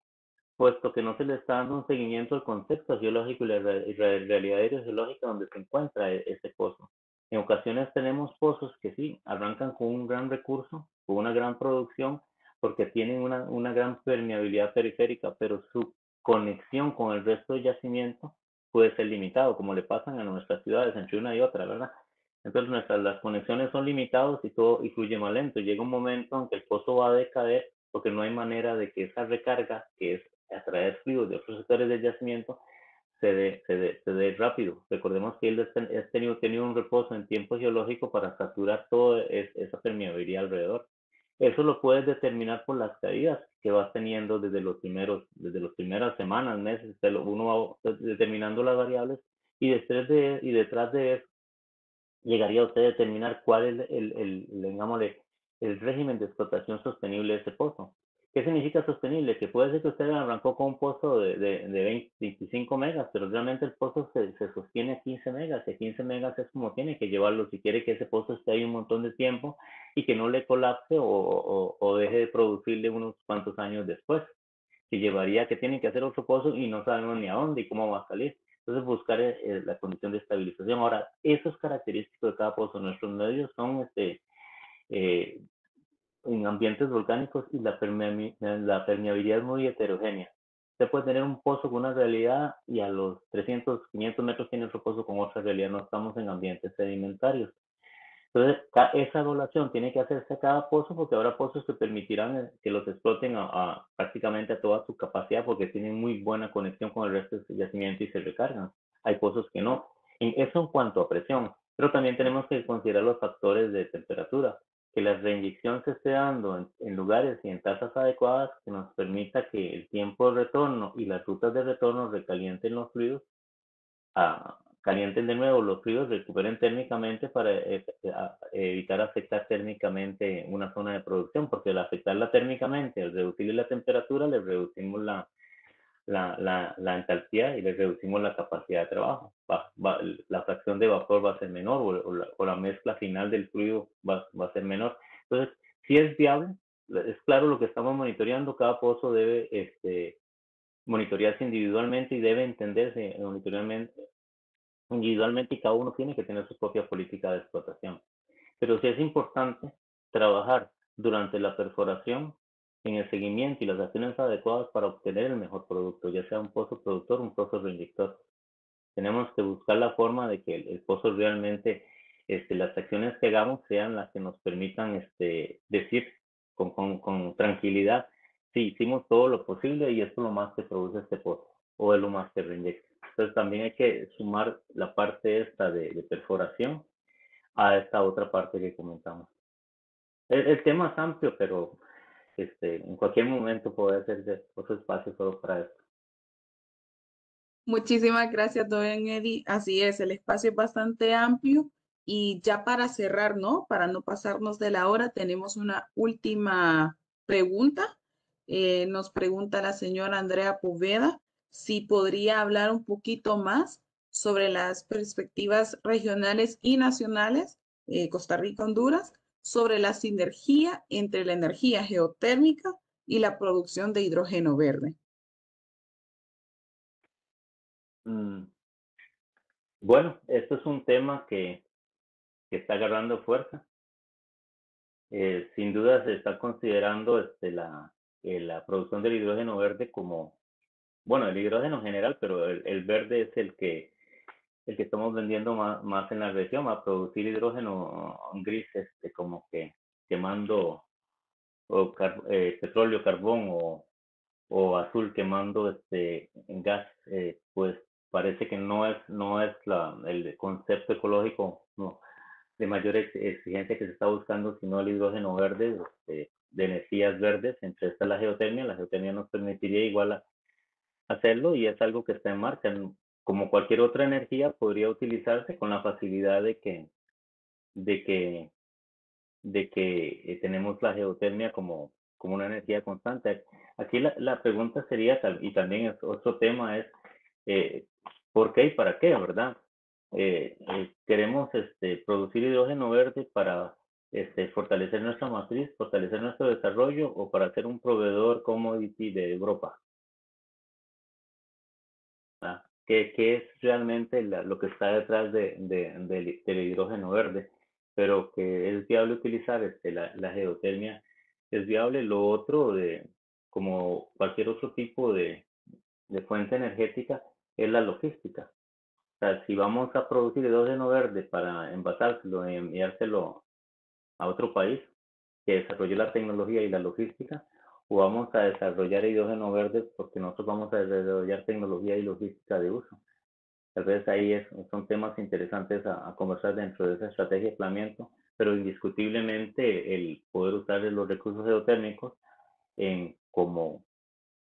puesto que no se le está dando un seguimiento al concepto geológico y la realidad hidrogeológica donde se encuentra ese pozo. En ocasiones tenemos pozos que sí, arrancan con un gran recurso, con una gran producción, porque tienen una gran permeabilidad periférica, pero su conexión con el resto del yacimiento puede ser limitado, como le pasan a nuestras ciudades entre una y otra, ¿verdad? Entonces las conexiones son limitadas y todo y fluye más lento. Llega un momento en que el pozo va a decaer porque no hay manera de que esa recarga, que es atraer fluidos de otros sectores del yacimiento, se dé rápido. Recordemos que él ha tenido un reposo en tiempo geológico para saturar toda esa permeabilidad alrededor. Eso lo puedes determinar por las caídas que vas teniendo desde las primeras semanas, meses, uno va determinando las variables y detrás de eso llegaría usted a determinar cuál es digámosle, el régimen de explotación sostenible de ese pozo. ¿Qué significa sostenible? Que puede ser que usted arrancó con un pozo de 20, 25 megas, pero realmente el pozo se sostiene a 15 megas, y 15 megas es como tiene que llevarlo si quiere que ese pozo esté ahí un montón de tiempo y que no le colapse o deje de producirle unos cuantos años después. Que llevaría que tienen que hacer otro pozo y no sabemos ni a dónde y cómo va a salir. Entonces buscar la condición de estabilización. Ahora, esos característicos de cada pozo, nuestros medios son eh, en ambientes volcánicos y la permeabilidad es muy heterogénea. Usted puede tener un pozo con una realidad y a los 300, 500 metros tiene otro pozo con otra realidad. No estamos en ambientes sedimentarios. Entonces, esa evaluación tiene que hacerse a cada pozo porque habrá pozos que permitirán que los exploten prácticamente a toda su capacidad porque tienen muy buena conexión con el resto del yacimiento y se recargan. Hay pozos que no. Eso en cuanto a presión, pero también tenemos que considerar los factores de temperatura, que la reinyección se esté dando en lugares y en tasas adecuadas que nos permita que el tiempo de retorno y las rutas de retorno recalienten los fluidos calienten de nuevo los fluidos, recuperen térmicamente para evitar afectar térmicamente una zona de producción, porque al afectarla térmicamente, al reducirle la temperatura, le reducimos la entalpía y le reducimos la capacidad de trabajo. La fracción de vapor va a ser menor o la mezcla final del fluido va a ser menor. Entonces, si es viable, es claro lo que estamos monitoreando, cada pozo debe monitorearse individualmente y debe entenderse individualmente y cada uno tiene que tener su propia política de explotación. Pero sí es importante trabajar durante la perforación en el seguimiento y las acciones adecuadas para obtener el mejor producto, ya sea un pozo productor o un pozo reinyector. Tenemos que buscar la forma de que el pozo realmente, las acciones que hagamos sean las que nos permitan decir con tranquilidad, sí, hicimos todo lo posible y esto es lo más que produce este pozo o es lo más que reinyecta. Entonces también hay que sumar la parte esta de perforación a esta otra parte que comentamos. El tema es amplio, pero en cualquier momento puede hacerse otro espacio solo para esto. Muchísimas gracias, don Eddie. Así es, el espacio es bastante amplio y ya para cerrar, ¿no? Para no pasarnos de la hora, tenemos una última pregunta. Nos pregunta la señora Andrea Poveda si podría hablar un poquito más sobre las perspectivas regionales y nacionales, Costa Rica, Honduras, sobre la sinergia entre la energía geotérmica y la producción de hidrógeno verde. Bueno, esto es un tema que está agarrando fuerza. Sin duda se está considerando la producción del hidrógeno verde como, bueno, el hidrógeno en general, pero el verde es el que estamos vendiendo más en la región, a producir hidrógeno gris, como que quemando petróleo, carbón o azul quemando gas, pues parece que no es el concepto ecológico de mayor exigencia que se está buscando, sino el hidrógeno verde, de energías verdes. Entre estas la geotermia nos permitiría igual hacerlo y es algo que está en marcha. Como cualquier otra energía podría utilizarse con la facilidad de que tenemos la geotermia como una energía constante. Aquí la pregunta sería, y también es otro tema, es ¿por qué y para qué, verdad? Queremos producir hidrógeno verde para fortalecer nuestra matriz, fortalecer nuestro desarrollo o para ser un proveedor commodity de Europa. ¿Qué es realmente lo que está detrás del hidrógeno verde? Pero que es viable utilizar la geotermia, es viable. Lo otro, como cualquier otro tipo de fuente energética, es la logística. O sea, si vamos a producir hidrógeno verde para envasárselo y enviárselo a otro país que desarrolle la tecnología y la logística, o vamos a desarrollar hidrógeno verde porque nosotros vamos a desarrollar tecnología y logística de uso. Tal vez ahí son temas interesantes a conversar dentro de esa estrategia de planeamiento, pero indiscutiblemente el poder usar los recursos geotérmicos como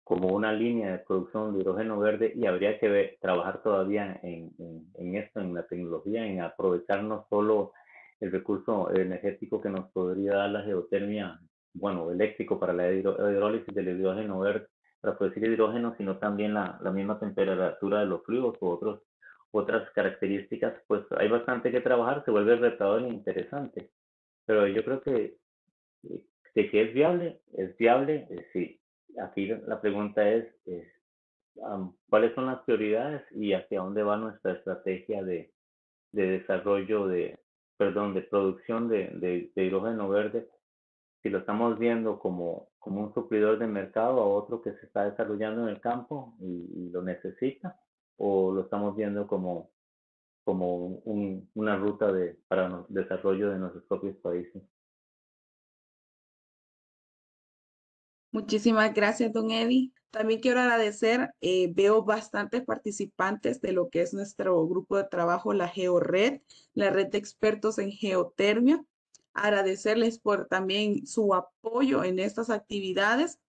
una línea de producción de hidrógeno verde, y habría que trabajar todavía en esto, en la tecnología, en aprovechar no solo el recurso energético que nos podría dar la geotermia, bueno, eléctrico para la hidrólisis del hidrógeno verde, para producir hidrógeno, sino también la misma temperatura de los fluidos u otras características, pues hay bastante que trabajar, se vuelve retador e interesante. Pero yo creo que de que es viable, sí. Aquí la pregunta es ¿cuáles son las prioridades y hacia dónde va nuestra estrategia de desarrollo de producción de hidrógeno verde? Si lo estamos viendo como un suplidor de mercado a otro que se está desarrollando en el campo y lo necesita, o lo estamos viendo como una ruta para el desarrollo de nuestros propios países. Muchísimas gracias, don Eddie. También quiero agradecer, veo bastantes participantes de lo que es nuestro grupo de trabajo, la GeoRed, la red de expertos en geotermia. Agradecerles por también su apoyo en estas actividades